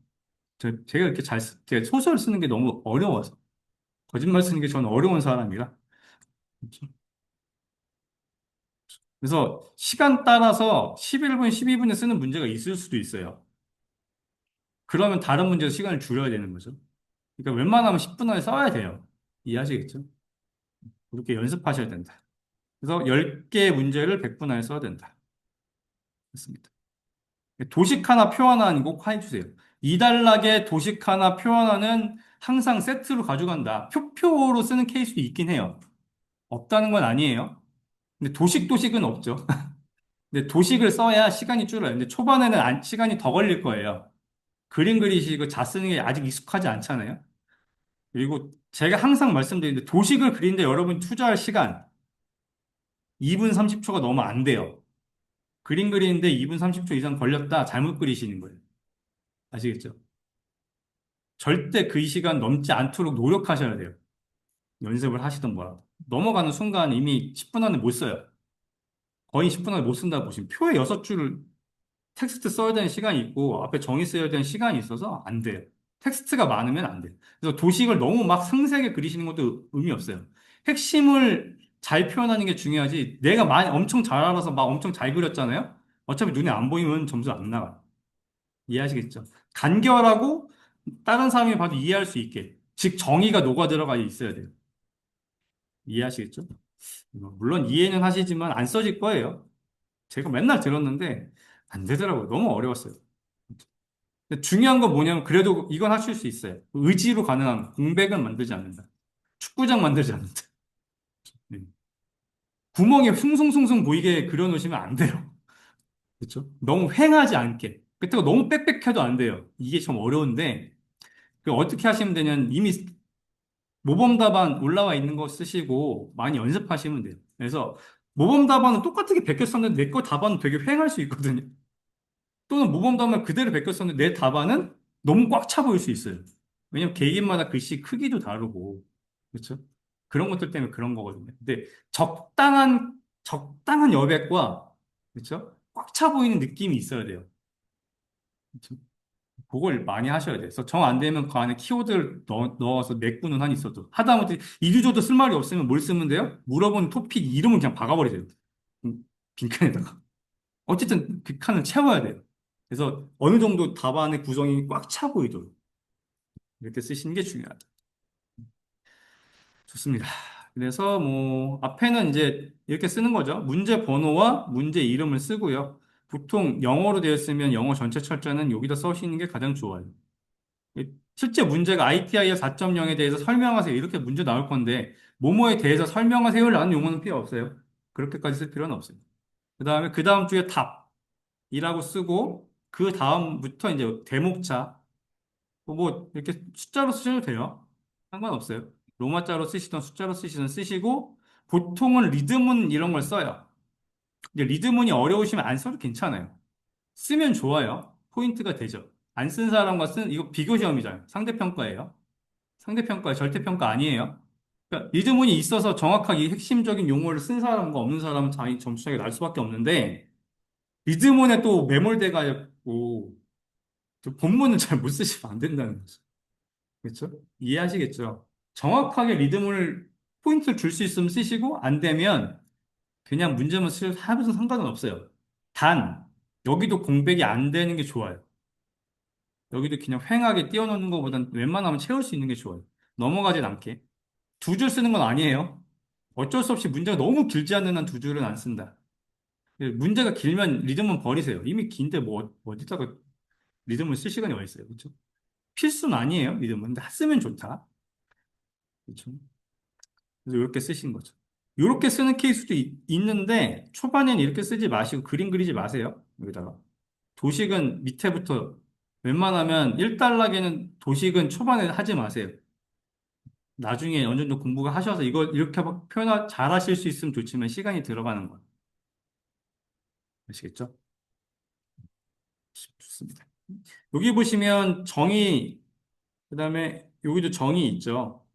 제가 이렇게 제가 소설 쓰는 게 너무 어려워서. 거짓말 쓰는 게 저는 어려운 사람이라. 그렇죠? 그래서 시간 따라서 11분, 12분에 쓰는 문제가 있을 수도 있어요. 그러면 다른 문제도 시간을 줄여야 되는 거죠. 그러니까 웬만하면 10분 안에 써야 돼요. 이해하시겠죠? 그렇게 연습하셔야 된다. 그래서 10개의 문제를 100분 안에 써야 된다. 됐습니다. 도식 하나, 표 하나는 꼭 해주세요. 이단락에 도식 하나, 표 하나는 항상 세트로 가져간다. 표로 쓰는 케이스도 있긴 해요. 없다는 건 아니에요. 근데 도식은 없죠. 근데 도식을 써야 시간이 줄어요. 근데 초반에는 시간이 더 걸릴 거예요. 그림 그리시고 자 쓰는 게 아직 익숙하지 않잖아요. 그리고 제가 항상 말씀드리는데 도식을 그리는데 여러분 투자할 시간 2분 30초가 너무 안 돼요. 그림 그리는데 2분 30초 이상 걸렸다 잘못 그리시는 거예요. 아시겠죠? 절대 그 시간 넘지 않도록 노력하셔야 돼요. 연습을 하시던 뭐라도. 넘어가는 순간 이미 10분 안에 못 써요. 거의 10분 안에 못 쓴다고 보시면 표에 6줄 텍스트 써야 되는 시간이 있고 앞에 정의 써야 되는 시간이 있어서 안 돼요. 텍스트가 많으면 안 돼요. 그래서 도식을 너무 막 상세하게 그리시는 것도 의미 없어요. 핵심을 잘 표현하는 게 중요하지. 내가 많이 엄청 잘 알아서 막 엄청 잘 그렸잖아요. 어차피 눈에 안 보이면 점수 안 나가요. 이해하시겠죠? 간결하고 다른 사람이 봐도 이해할 수 있게. 즉 정의가 녹아 들어가 있어야 돼요. 이해하시겠죠? 물론 이해는 하시지만 안 써질 거예요. 제가 맨날 들었는데 안 되더라고요. 너무 어려웠어요. 근데 중요한 건 뭐냐면 그래도 이건 하실 수 있어요. 의지로 가능한 공백은 만들지 않는다. 축구장 만들지 않는다. 네. 구멍이 숭숭숭숭 보이게 그려놓으시면 안 돼요. 그렇죠? 너무 횡하지 않게. 그렇다고 너무 빽빽해도 안 돼요. 이게 좀 어려운데 그 어떻게 하시면 되냐면 이미 모범 답안 올라와 있는 거 쓰시고 많이 연습하시면 돼요. 그래서 모범 답안은 똑같게 베껴 썼는데 내 거 답안은 되게 횡할 수 있거든요. 또는 모범 답안을 그대로 베껴 썼는데 내 답안은 너무 꽉 차 보일 수 있어요. 왜냐면 개인마다 글씨 크기도 다르고, 그렇죠? 그런 것들 때문에 그런 거거든요. 근데 적당한 여백과, 그렇죠? 꽉 차 보이는 느낌이 있어야 돼요. 그렇죠? 그걸 많이 하셔야 돼요. 그래서 정 안 되면 그 안에 키워드를 넣어서 메꾸는 한이 있어도. 하다못해 이주조도 쓸 말이 없으면 뭘 쓰면 돼요? 물어본 토픽 이름은 그냥 박아버리세요. 빈칸에다가. 어쨌든 그 칸을 채워야 돼요. 그래서 어느 정도 답안의 구성이 꽉 차 보이도록 이렇게 쓰시는 게 중요하다. 좋습니다. 그래서 뭐 앞에는 이제 이렇게 쓰는 거죠. 문제 번호와 문제 이름을 쓰고요. 보통 영어로 되어 있으면 영어 전체 철자는 여기다 써시는 게 가장 좋아요. 실제 문제가 ITIL 4.0에 대해서 설명하세요. 이렇게 문제 나올 건데 뭐뭐에 대해서 설명하세요라는 용어는 필요 없어요. 그렇게까지 쓸 필요는 없어요. 그다음에 그 다음 주에 답이라고 쓰고 그 다음부터 이제 대목차 뭐 이렇게 숫자로 쓰셔도 돼요. 상관없어요. 로마자로 쓰시던 숫자로 쓰시던 쓰시고 보통은 리드문 이런 걸 써요. 근데 리드문이 어려우시면 안 써도 괜찮아요. 쓰면 좋아요. 포인트가 되죠. 안 쓴 사람과 쓴 이거 비교 시험이잖아요. 상대평가예요. 상대평가 절대평가 아니에요. 그러니까 리드문이 있어서 정확하게 이 핵심적인 용어를 쓴 사람과 없는 사람은 자기 점수 차이가 날 수밖에 없는데 리드문에 또 매몰돼가 있고 본문은 잘 못 쓰시면 안 된다는 거죠. 그렇죠? 이해하시겠죠? 정확하게 리듬을 포인트를 줄 수 있으면 쓰시고 안 되면 그냥 문제만 하면서 상관은 없어요. 단 여기도 공백이 안 되는 게 좋아요. 여기도 그냥 횡하게 띄워놓는 것보단 웬만하면 채울 수 있는 게 좋아요. 넘어가진 않게. 두 줄 쓰는 건 아니에요. 어쩔 수 없이 문제가 너무 길지 않는 한 두 줄은 안 쓴다. 문제가 길면 리듬은 버리세요. 이미 긴데 뭐 어디다가 리듬을 쓸 시간이 어디 있어요. 그렇죠? 필수는 아니에요. 리듬은. 근데 쓰면 좋다. 그렇죠? 그래서 이렇게 쓰신 거죠. 이렇게 쓰는 케이스도 있는데 초반에는 이렇게 쓰지 마시고 그림 그리지 마세요. 여기다가. 도식은 밑에부터 웬만하면 1단락에는 도식은 초반에 하지 마세요. 나중에 어느 정도 공부가 하셔서 이거 이렇게 표현 잘 하실 수 있으면 좋지만 시간이 들어가는 거예요. 아시겠죠? 좋습니다. 여기 보시면 정의, 그다음에 여기도 정의 있죠.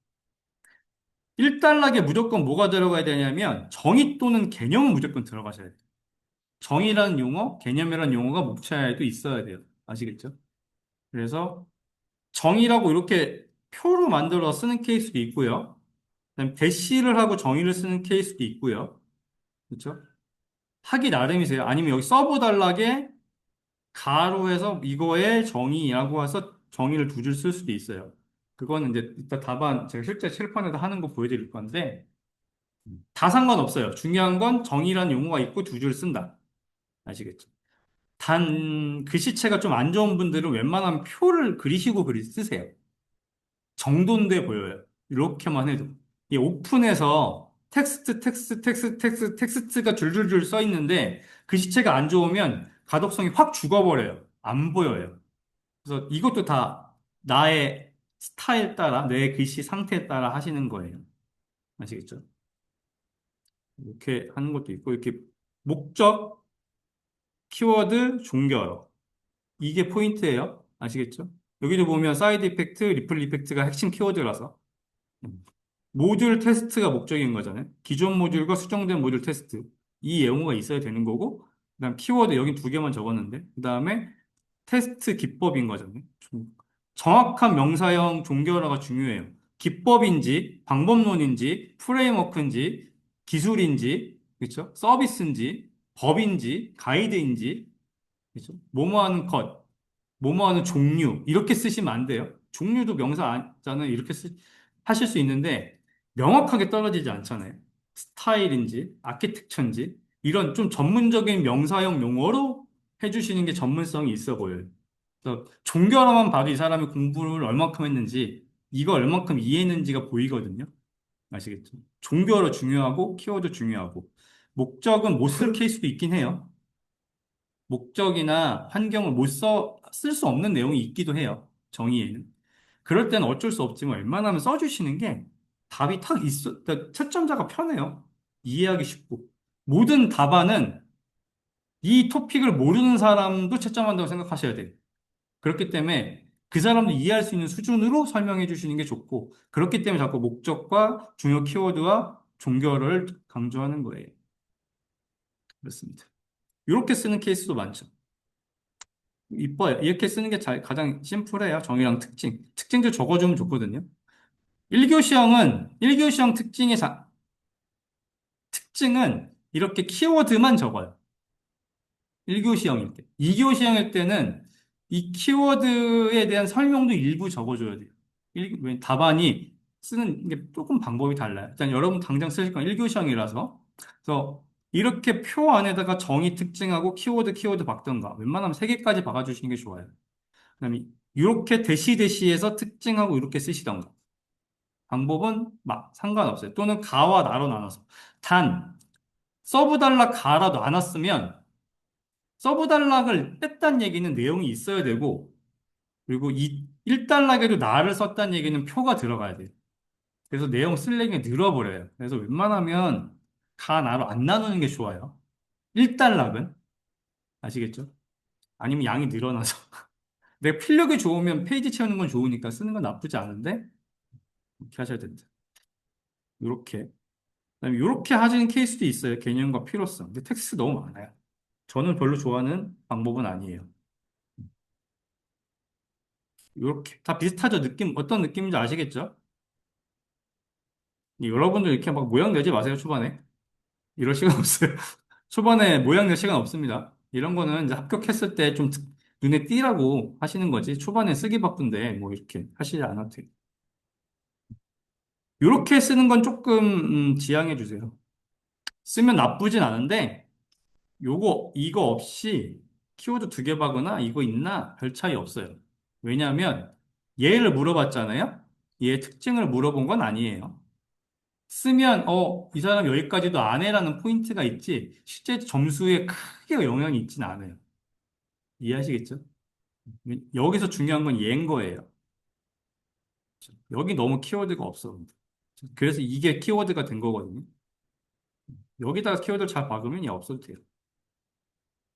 1단락에 무조건 뭐가 들어가야 되냐면 정의 또는 개념은 무조건 들어가셔야 돼요. 정의라는 용어, 개념이라는 용어가 목차에도 있어야 돼요. 아시겠죠? 그래서 정의라고 이렇게 표로 만들어 쓰는 케이스도 있고요. 그다음에 대시를 하고 정의를 쓰는 케이스도 있고요. 그렇죠? 하기 나름이세요. 아니면 여기 써보달라게 가로해서 이거에 정의라고 해서 정의를 두 줄 쓸 수도 있어요. 그거는 이제 이따 답안 제가 실제 칠판에서 하는 거 보여드릴 건데 다 상관없어요. 중요한 건 정의라는 용어가 있고 두 줄 쓴다. 아시겠죠? 단 글씨체가 좀 안 좋은 분들은 웬만하면 표를 그리시고 쓰세요. 정돈돼 보여요. 이렇게만 해도. 이 오픈해서 텍스트가 줄줄줄 써 있는데 글씨체가 안 좋으면 가독성이 확 죽어버려요. 안 보여요. 그래서 이것도 다 나의 스타일 따라, 내 글씨 상태에 따라 하시는 거예요. 아시겠죠? 이렇게 하는 것도 있고, 이렇게 목적, 키워드, 종결어. 이게 포인트예요. 아시겠죠? 여기도 보면 사이드 이펙트, 리플 이펙트가 핵심 키워드라서 모듈 테스트가 목적인 거잖아요. 기존 모듈과 수정된 모듈 테스트. 이 예용어가 있어야 되는 거고, 그다음 키워드 여기 두 개만 적었는데, 그다음에 테스트 기법인 거잖아요. 정확한 명사형 종결어가 중요해요. 기법인지, 방법론인지, 프레임워크인지, 기술인지, 그렇죠? 서비스인지, 법인지, 가이드인지, 그렇죠? 뭐뭐 하는 것, 뭐뭐 하는 종류, 이렇게 쓰시면 안 돼요. 종류도 명사잖아요. 이렇게 하실 수 있는데, 명확하게 떨어지지 않잖아요. 스타일인지, 아키텍처인지, 이런 좀 전문적인 명사형 용어로 해주시는 게 전문성이 있어 보여요. 그래서 종결어만 봐도 이 사람이 공부를 얼만큼 했는지, 이거 얼만큼 이해했는지가 보이거든요. 아시겠죠? 종결어 중요하고, 키워드 중요하고, 목적은 못 쓸 케이스도 있긴 해요. 목적이나 환경을 못 쓸 수 없는 내용이 있기도 해요. 정의에는. 그럴 때는 어쩔 수 없지만 웬만하면 써주시는 게 답이 탁 있어, 그러니까 채점자가 편해요. 이해하기 쉽고. 모든 답안은 이 토픽을 모르는 사람도 채점한다고 생각하셔야 돼요. 그렇기 때문에 그 사람도 이해할 수 있는 수준으로 설명해 주시는 게 좋고, 그렇기 때문에 자꾸 목적과 중요 키워드와 종결을 강조하는 거예요. 그렇습니다. 이렇게 쓰는 케이스도 많죠. 이뻐요. 이렇게 쓰는 게 가장 심플해요. 정의랑 특징. 특징도 적어주면 좋거든요. 1교시형 특징은 이렇게 키워드만 적어요. 1교시형일 때. 2교시형일 때는 이 키워드에 대한 설명도 일부 적어줘야 돼요. 왜 답안이 쓰는 게 조금 방법이 달라요. 일단 여러분 당장 쓰실 건 1교시형이라서. 그래서 이렇게 표 안에다가 정의 특징하고 키워드 박던가. 웬만하면 3개까지 박아주시는 게 좋아요. 그다음에 이렇게 대시대시해서 특징하고 이렇게 쓰시던가. 방법은 막 상관없어요. 또는 가와 나로 나눠서. 단 서브단락 가라 나눴으면 서브단락을 뺐다는 얘기는 내용이 있어야 되고 그리고 이 1단락에도 나를 썼다는 얘기는 표가 들어가야 돼요. 그래서 내용 쓸래기 늘어버려요. 그래서 웬만하면 가 나로 안 나누는 게 좋아요. 1단락은 아시겠죠? 아니면 양이 늘어나서 내 필력이 좋으면 페이지 채우는 건 좋으니까 쓰는 건 나쁘지 않은데 이렇게 하셔야 됩니다. 이렇게. 그다음에 이렇게 하시는 케이스도 있어요. 개념과 필요성. 근데 텍스트 너무 많아요. 저는 별로 좋아하는 방법은 아니에요. 이렇게 다 비슷하죠. 느낌 어떤 느낌인지 아시겠죠? 여러분들 이렇게 막 모양 내지 마세요. 초반에 이럴 시간 없어요. 초반에 모양 낼 시간 없습니다. 이런 거는 이제 합격했을 때 좀 눈에 띄라고 하시는 거지. 초반에 쓰기 바쁜데 뭐 이렇게 하시지 않아도 돼요. 이렇게 쓰는 건 조금 지양해 주세요. 쓰면 나쁘진 않은데 이거 없이 키워드 두 개 박거나 이거 있나 별 차이 없어요. 왜냐하면 얘를 물어봤잖아요. 얘의 특징을 물어본 건 아니에요. 쓰면 이 사람 여기까지도 안 해라는 포인트가 있지 실제 점수에 크게 영향이 있진 않아요. 이해하시겠죠? 여기서 중요한 건 얘인 거예요. 여기 너무 키워드가 없어. 그래서 이게 키워드가 된 거거든요. 여기다가 키워드를 잘 박으면 얘 없어도 돼요.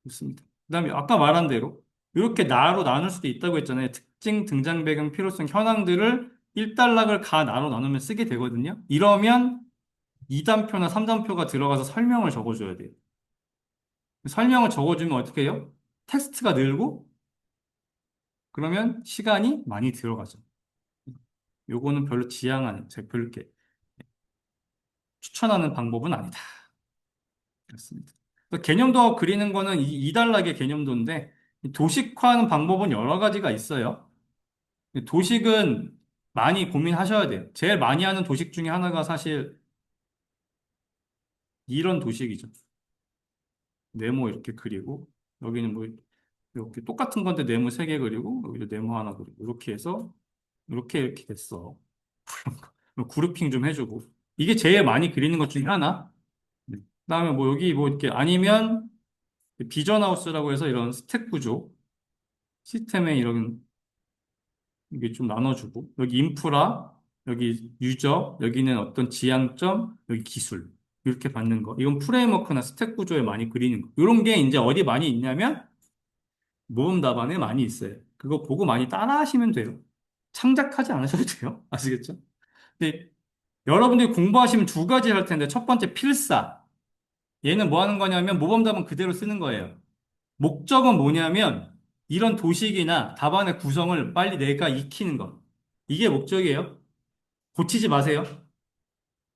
좋습니다. 그다음에 아까 말한 대로 이렇게 나로 나눌 수도 있다고 했잖아요. 특징, 등장 배경, 필요성, 현황들을 1단락을 가 나로 나누면 쓰게 되거든요. 이러면 2단표나 3단표가 들어가서 설명을 적어줘야 돼요. 설명을 적어주면 어떻게 해요? 텍스트가 늘고 그러면 시간이 많이 들어가죠. 요거는 별로 제가 별로 이렇게 추천하는 방법은 아니다. 그렇습니다. 개념도 그리는 거는 이 단락의 개념도인데 도식화하는 방법은 여러 가지가 있어요. 도식은 많이 고민하셔야 돼요. 제일 많이 하는 도식 중에 하나가 사실 이런 도식이죠. 네모 이렇게 그리고 여기는 뭐 이렇게 똑같은 건데 네모 세 개 그리고 여기도 네모 하나 그리고 이렇게 해서 이렇게 됐어. 그룹핑 좀 해주고 이게 제일 많이 그리는 것 중에 하나. 네. 그다음에 뭐 여기 뭐 이렇게 아니면 비전 하우스라고 해서 이런 스택 구조 시스템에 이런 이게 좀 나눠주고 여기 인프라 여기 유저 여기는 어떤 지향점 여기 기술 이렇게 받는 거 이건 프레임워크나 스택 구조에 많이 그리는 거 이런 게 이제 어디 많이 있냐면 모음 답안에 많이 있어요. 그거 보고 많이 따라하시면 돼요. 창작하지 않으셔도 돼요. 아시겠죠? 근데 여러분들이 공부하시면 두 가지 할 텐데 첫 번째 필사 얘는 뭐 하는 거냐면 모범 답안 그대로 쓰는 거예요. 목적은 뭐냐면 이런 도식이나 답안의 구성을 빨리 내가 익히는 것. 이게 목적이에요. 고치지 마세요.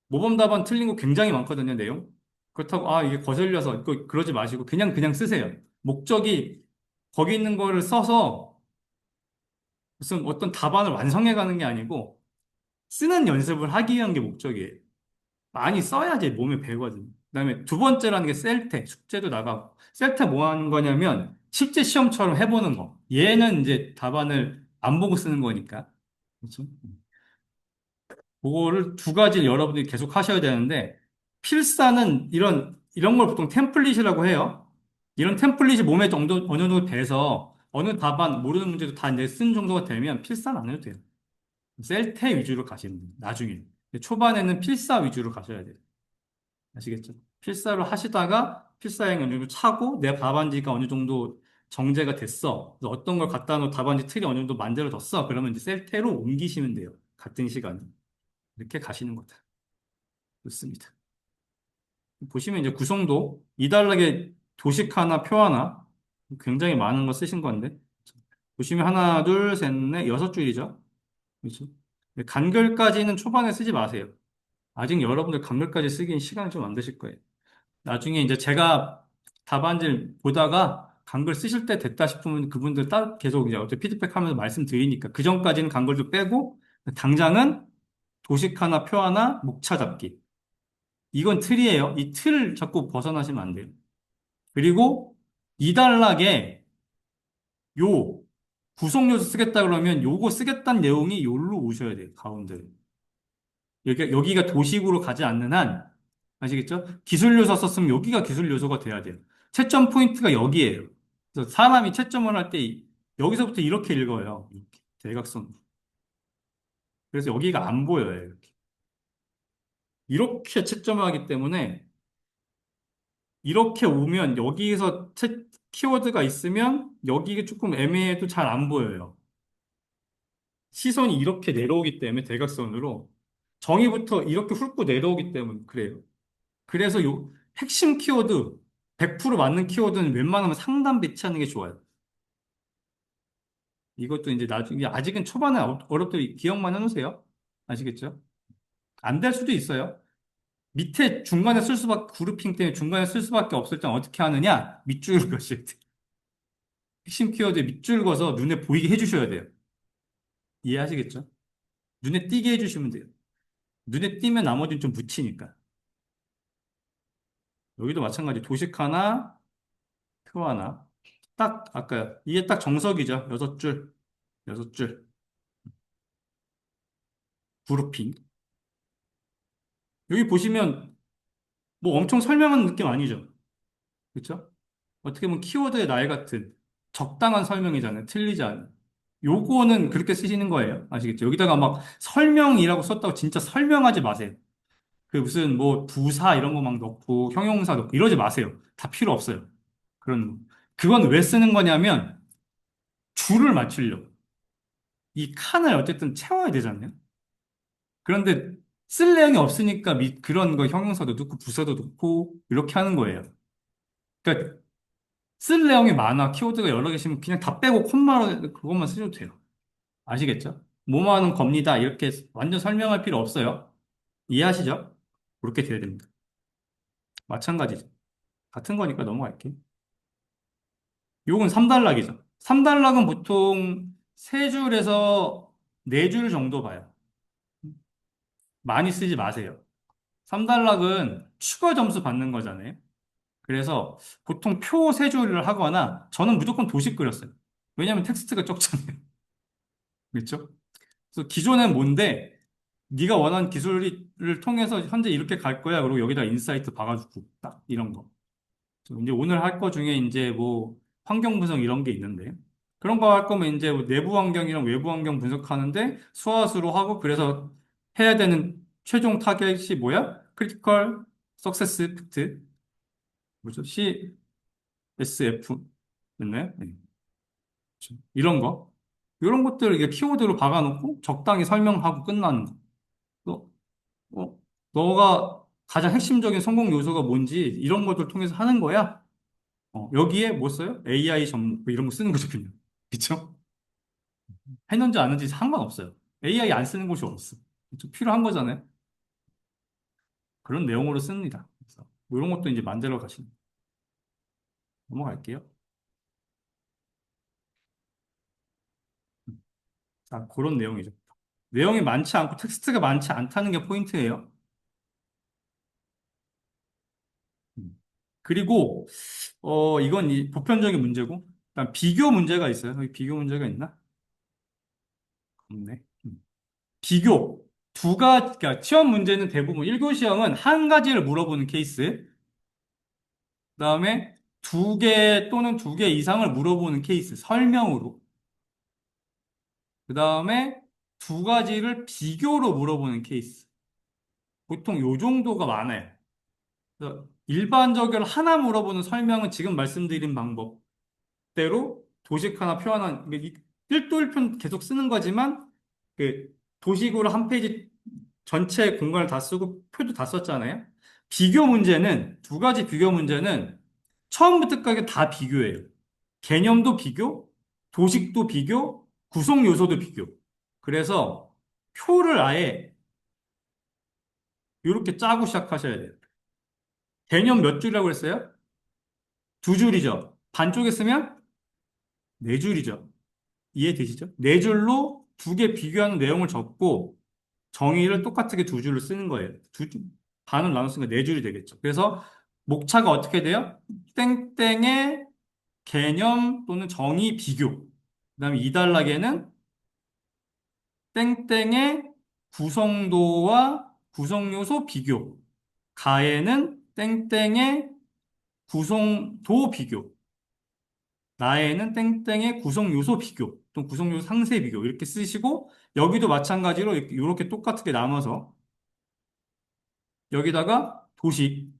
모범 답안 틀린 거 굉장히 많거든요, 내용. 그렇다고 이게 거슬려서 그러지 마시고 그냥 쓰세요. 목적이 거기 있는 거를 써서 무슨 어떤 답안을 완성해 가는 게 아니고 쓰는 연습을 하기 위한 게 목적이에요. 많이 써야지 몸에 배거든요. 그다음에 두 번째라는 게 셀테, 숙제도 나가고. 셀테 뭐 하는 거냐면 실제 시험처럼 해보는 거. 얘는 이제 답안을 안 보고 쓰는 거니까. 그렇죠? 그거를 두 가지를 여러분들이 계속 하셔야 되는데 필사는 이런 걸 보통 템플릿이라고 해요. 이런 템플릿이 몸에 어느 정도 배서 어느 답안 모르는 문제도 다 이제 쓴 정도가 되면 필사는 안 해도 돼요. 셀테 위주로 가시면 돼요. 나중에. 초반에는 필사 위주로 가셔야 돼요. 아시겠죠? 필사를 하시다가 필사행 어느 정도 차고 내 답안지가 어느 정도 정제가 됐어. 그래서 어떤 걸 갖다 놓은 답안지 틀이 어느 정도 만들어졌어. 그러면 이제 셀테로 옮기시면 돼요. 같은 시간에. 이렇게 가시는 거다. 좋습니다. 보시면 이제 구성도 이달락의 도식 하나, 표 하나 굉장히 많은 거 쓰신 건데 보시면 하나, 둘, 셋, 넷, 여섯 줄이죠. 그렇죠? 간결까지는 초반에 쓰지 마세요. 아직 여러분들 간결까지 쓰기엔 시간이 좀 안 되실 거예요. 나중에 이제 제가 답안지를 보다가 간글 쓰실 때 됐다 싶으면 그분들 따로 계속 이제 어떻게 피드백 하면서 말씀드리니까 그 전까지는 간글 좀 빼고 당장은 도식 하나, 표 하나, 목차 잡기. 이건 틀이에요. 이 틀 자꾸 벗어나시면 안 돼요. 그리고 이단락에 요 구성 요소 쓰겠다 그러면 요거 쓰겠다는 내용이 요로 오셔야 돼요. 가운데. 여기가 도식으로 가지 않는 한 아시겠죠? 기술 요소 썼으면 여기가 기술 요소가 돼야 돼요. 채점 포인트가 여기예요. 그래서 사람이 채점을 할 때 여기서부터 이렇게 읽어요. 이렇게 대각선. 그래서 여기가 안 보여요. 이렇게 채점을 하기 때문에 이렇게 오면 여기에서 키워드가 있으면 여기가 조금 애매해도 잘 안 보여요. 시선이 이렇게 내려오기 때문에 대각선으로 정의부터 이렇게 훑고 내려오기 때문에 그래요. 그래서 요 핵심 키워드 100% 맞는 키워드는 웬만하면 상단 배치하는 게 좋아요. 이것도 이제 나중에 아직은 초반에 어렵더라도 기억만 해놓으세요. 아시겠죠? 안 될 수도 있어요. 밑에 중간에 쓸 수밖에 그룹핑 때문에 중간에 쓸 수밖에 없을 땐 어떻게 하느냐? 밑줄을 그으셔야 돼요. 핵심 키워드 밑줄 그어서 눈에 보이게 해주셔야 돼요. 이해하시겠죠? 눈에 띄게 해주시면 돼요. 눈에 띄면 나머지는 좀 묻히니까. 여기도 마찬가지 도식 하나, 표 하나. 딱 아까 이게 딱 정석이죠. 여섯 줄, 여섯 줄 그룹핑. 여기 보시면 뭐 엄청 설명하는 느낌 아니죠? 그렇죠? 어떻게 보면 키워드의 날 같은 적당한 설명이잖아요. 틀리지 않은. 요거는 그렇게 쓰시는 거예요. 아시겠죠? 여기다가 막 설명이라고 썼다고 진짜 설명하지 마세요. 그 무슨 뭐 부사 이런 거 막 넣고 형용사 넣고 이러지 마세요. 다 필요 없어요. 그런 거. 그건 왜 쓰는 거냐면 줄을 맞추려고. 이 칸을 어쨌든 채워야 되잖아요. 그런데 쓸 내용이 없으니까 그런 거 형용사도 넣고 부사도 넣고 이렇게 하는 거예요. 그러니까 쓸 내용이 많아. 키워드가 여러 개시면 그냥 다 빼고 콤마 그것만 쓰셔도 돼요. 아시겠죠? 뭐뭐 하는 겁니다. 이렇게 완전 설명할 필요 없어요. 이해하시죠? 그렇게 돼야 됩니다. 마찬가지죠. 같은 거니까 넘어갈게요. 요건 3단락이죠. 3단락은 보통 3줄에서 4줄 정도 봐요. 많이 쓰지 마세요. 3단락은 추가 점수 받는 거잖아요. 그래서 보통 표 3줄을 하거나 저는 무조건 도식 그렸어요. 왜냐하면 텍스트가 적잖아요. 그렇죠? 그래서 기존엔 뭔데 네가 원하는 기술을 통해서 현재 이렇게 갈 거야. 그리고 여기다 인사이트 박아주고 딱 이런 거. 이제 오늘 할 거 중에 이제 뭐 환경 분석 이런 게 있는데 그런 거 할 거면 이제 뭐 내부 환경이랑 외부 환경 분석하는데 수화수로 하고 그래서 해야 되는 최종 타겟이 뭐야? 크리티컬 석세스 이펙트 뭐죠? CSF 맞나요? 네. 그렇죠. 이런 거 이런 것들을 이게 키워드로 박아놓고 적당히 설명하고 끝나는 거. 또, 너가 가장 핵심적인 성공 요소가 뭔지 이런 것들 통해서 하는 거야. 여기에 뭐 써요? AI 전문 뭐 이런 거 쓰는 거죠, 그냥. 그쵸? 했는지 안 했는지 상관없어요. AI 안 쓰는 곳이 없어. 그쵸? 필요한 거잖아요. 그런 내용으로 씁니다. 그래서 뭐 이런 것도 이제 만들어 가시는. 넘어갈게요. 자, 그런 내용이죠. 내용이 많지 않고 텍스트가 많지 않다는 게 포인트예요. 음. 그리고 이건 보편적인 문제고, 일단 비교 문제가 있어요. 여기 비교 문제가 있나? 없네. 비교. 그러니까 시험 문제는 대부분 1교 시험은 한 가지를 물어보는 케이스, 그다음에 두 개 또는 두 개 이상을 물어보는 케이스, 설명으로. 그다음에 두 가지를 비교로 물어보는 케이스. 보통 요 정도가 많아요. 그래서 일반적으로 하나 물어보는 설명은 지금 말씀드린 방법대로 도식 하나, 표 하나, 1도 1편 계속 쓰는 거지만, 그 도식으로 한 페이지 전체 공간을 다 쓰고 표도 다 썼잖아요. 비교 문제는, 두 가지 비교 문제는 처음부터 끝까지 다 비교예요. 개념도 비교, 도식도 비교, 구성 요소도 비교. 그래서 표를 아예 이렇게 짜고 시작하셔야 돼요. 개념 몇 줄이라고 했어요? 2줄이죠. 반쪽에 쓰면 4줄이죠. 이해되시죠? 4줄로 두 개 비교하는 내용을 적고 정의를 똑같게 2줄로 쓰는 거예요. 반을 나눴으니까 4줄이 되겠죠. 그래서 목차가 어떻게 돼요? 땡땡의 개념 또는 정의 비교. 그다음에 2단락에는 땡땡의 구성도와 구성요소 비교. 가에는 땡땡의 구성도 비교. 나에는 땡땡의 구성요소 비교. 또 구성요소 상세 비교. 이렇게 쓰시고 여기도 마찬가지로 이렇게 똑같게 나눠서 여기다가 도식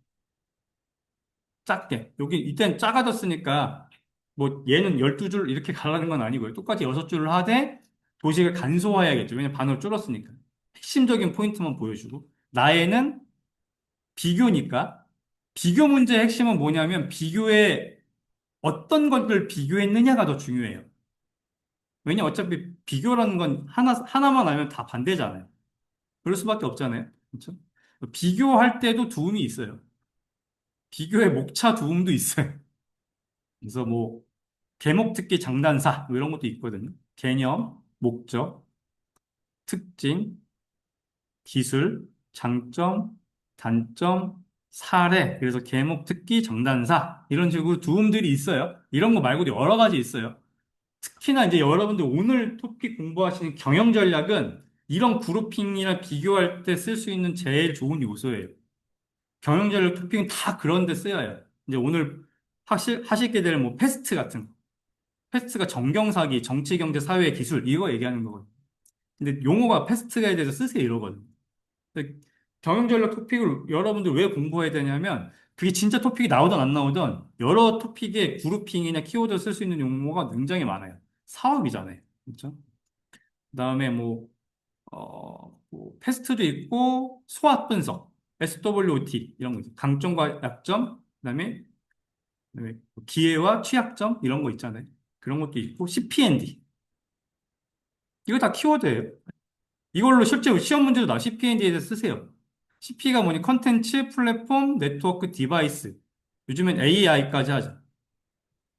작게. 여기 이땐 작아졌으니까 뭐 얘는 12줄 이렇게 가라는 건 아니고요. 똑같이 6줄을 하되 도식을 간소화해야겠죠. 왜냐면 반으로 줄었으니까. 핵심적인 포인트만 보여주고, 나에는 비교니까, 비교 문제의 핵심은 뭐냐면, 비교에 어떤 것들 비교했느냐가 더 중요해요. 왜냐, 어차피 비교라는 건 하나만 알면 다 반대잖아요. 그럴 수밖에 없잖아요. 그렇죠? 비교할 때도 도움이 있어요. 비교의 목차 도움도 있어요. 그래서 뭐, 개목특기 장단사, 뭐 이런 것도 있거든요. 개념, 목적, 특징, 기술, 장점, 단점, 사례, 그래서 개목, 특기, 정단사 이런 식으로 도움들이 있어요. 이런 거 말고도 여러 가지 있어요. 특히나 이제 여러분들 오늘 토픽 공부하시는 경영 전략은 이런 그룹핑이나 비교할 때 쓸 수 있는 제일 좋은 요소예요. 경영 전략 토픽은 다 그런 데 쓰여요. 이제 오늘 하시게 될 뭐 패스트 같은 거. 패스트가 정경사기, 정치, 경제, 사회, 기술 이거 얘기하는 거거든요. 근데 용어가 패스트에 대해서 쓰세요 이러거든요. 근데 경영전략 토픽을 여러분들 왜 공부해야 되냐면 그게 진짜 토픽이 나오든 안 나오든 여러 토픽의 그룹핑이나 키워드 쓸 수 있는 용어가 굉장히 많아요. 사업이잖아요. 그렇죠? 그다음에 뭐 패스트도 있고 소압 분석, SWOT 이런 거 있죠. 강점과 약점, 그다음에 기회와 취약점 이런 거 있잖아요. 그런 것도 있고 CPND 이거 다 키워드예요. 이걸로 실제 시험 문제도 나 CPND에 대해서 쓰세요. CP가 뭐니? 컨텐츠, 플랫폼, 네트워크, 디바이스. 요즘엔 AI까지 하죠.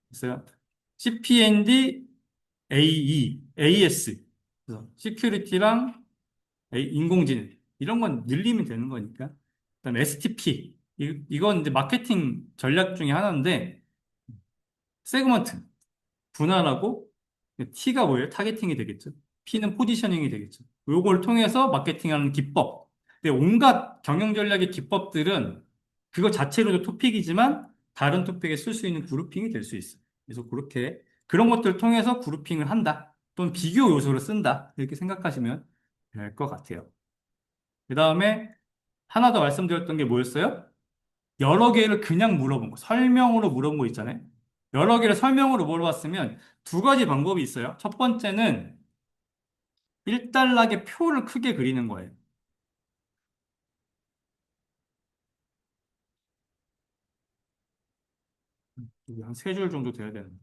그래서 CPND, AE, AS. 그래서 시큐리티랑 인공지능. 이런 건 늘리면 되는 거니까. 그다음에 STP. 이건 이제 마케팅 전략 중에 하나인데, 세그먼트. 분할하고 T가 뭐예요? 타겟팅이 되겠죠. P는 포지셔닝이 되겠죠. 요걸 통해서 마케팅하는 기법. 근데 온갖 경영 전략의 기법들은 그거 자체로도 토픽이지만 다른 토픽에 쓸 수 있는 그룹핑이 될 수 있어요. 그래서 그렇게 그런 것들을 통해서 그룹핑을 한다. 또는 비교 요소를 쓴다. 이렇게 생각하시면 될 것 같아요. 그 다음에 하나 더 말씀드렸던 게 뭐였어요? 여러 개를 그냥 물어본 거, 설명으로 물어본 거 있잖아요. 여러 개를 설명으로 물어봤으면 두 가지 방법이 있어요. 첫 번째는 1단락의 표를 크게 그리는 거예요. 한 세 줄 정도 돼야 되는데.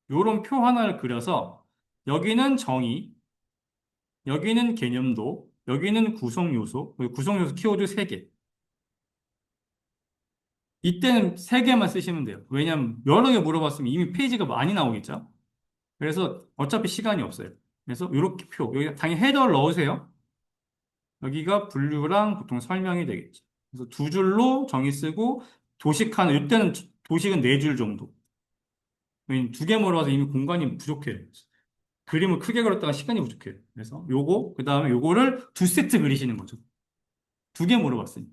요런 표 하나를 그려서 여기는 정의, 여기는 개념도, 여기는 구성 요소, 그리고 구성 요소 키워드 세 개. 이때는 세 개만 쓰시면 돼요. 왜냐하면 여러 개 물어봤으면 이미 페이지가 많이 나오겠죠. 그래서 어차피 시간이 없어요. 그래서 이렇게 표, 여기 당연히 헤더를 넣으세요. 여기가 분류랑 보통 설명이 되겠죠. 그래서 두 줄로 정의 쓰고 도식 하나, 이때는 도식은 네 줄 정도. 왜냐면 두 개 물어봐서 이미 공간이 부족해요. 그림을 크게 그렸다가 시간이 부족해요. 그래서 요거, 그 다음에 요거를 두 세트 그리시는 거죠. 두 개 물어봤으니까.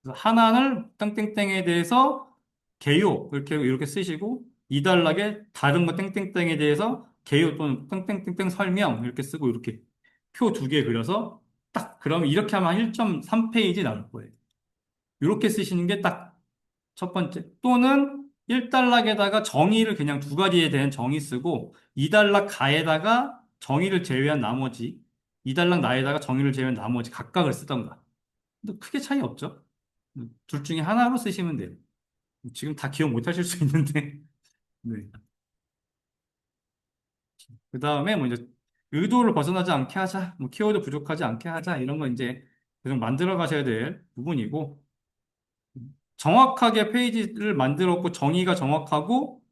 그래서 하나를 땡땡땡에 대해서 개요 이렇게 쓰시고 이단락에 다른 거 땡땡땡에 대해서 개요 또는 땡땡땡땡 설명 이렇게 쓰고 이렇게 표 두 개 그려서 딱 그러면 이렇게 하면 한 1.3페이지 나올 거예요. 이렇게 쓰시는 게 딱 첫 번째. 또는 1단락에다가 정의를 그냥 두 가지에 대한 정의 쓰고 2단락 가에다가 정의를 제외한 나머지 2단락 나에다가 정의를 제외한 나머지 각각을 쓰던가. 근데 크게 차이 없죠. 둘 중에 하나로 쓰시면 돼요. 지금 다 기억 못 하실 수 있는데. 네. 그 다음에 뭐 이제 의도를 벗어나지 않게 하자, 뭐 키워드 부족하지 않게 하자, 이런 거 이제 계속 만들어 가셔야 될 부분이고, 정확하게 페이지를 만들었고, 정의가 정확하고,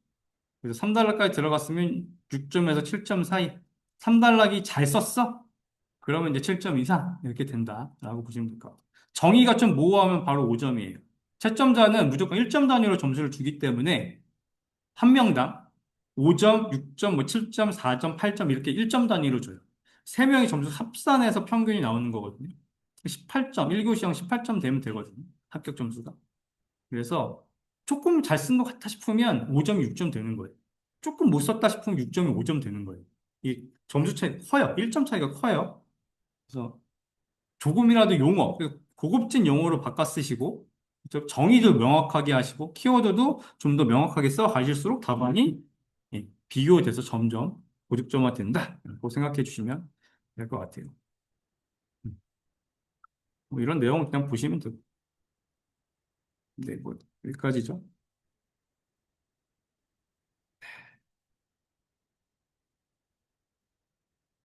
그래서 3단락까지 들어갔으면 6점에서 7점 사이. 3단락이 잘 썼어? 그러면 이제 7점 이상 이렇게 된다라고 보시면 될 것 같아요. 정의가 좀 모호하면 바로 5점이에요. 채점자는 무조건 1점 단위로 점수를 주기 때문에 한 명당 5점, 6점, 뭐 7점, 4점, 8점 이렇게 1점 단위로 줘요. 세 명이 점수 합산해서 평균이 나오는 거거든요. 18점, 1교시형 18점 되면 되거든요. 합격 점수가. 그래서 조금 잘 쓴 것 같다 싶으면 5점, 6점 되는 거예요. 조금 못 썼다 싶으면 6점이 5점 되는 거예요. 이 점수 차이 커요. 1점 차이가 커요. 그래서 조금이라도 용어, 고급진 용어로 바꿔 쓰시고, 정의도 명확하게 하시고, 키워드도 좀 더 명확하게 써 가실수록 답안이 비교돼서 점점 고득점화 된다. 라고 생각해 주시면 될 것 같아요. 뭐 이런 내용을 그냥 보시면 되고. 네, 뭐, 여기까지죠.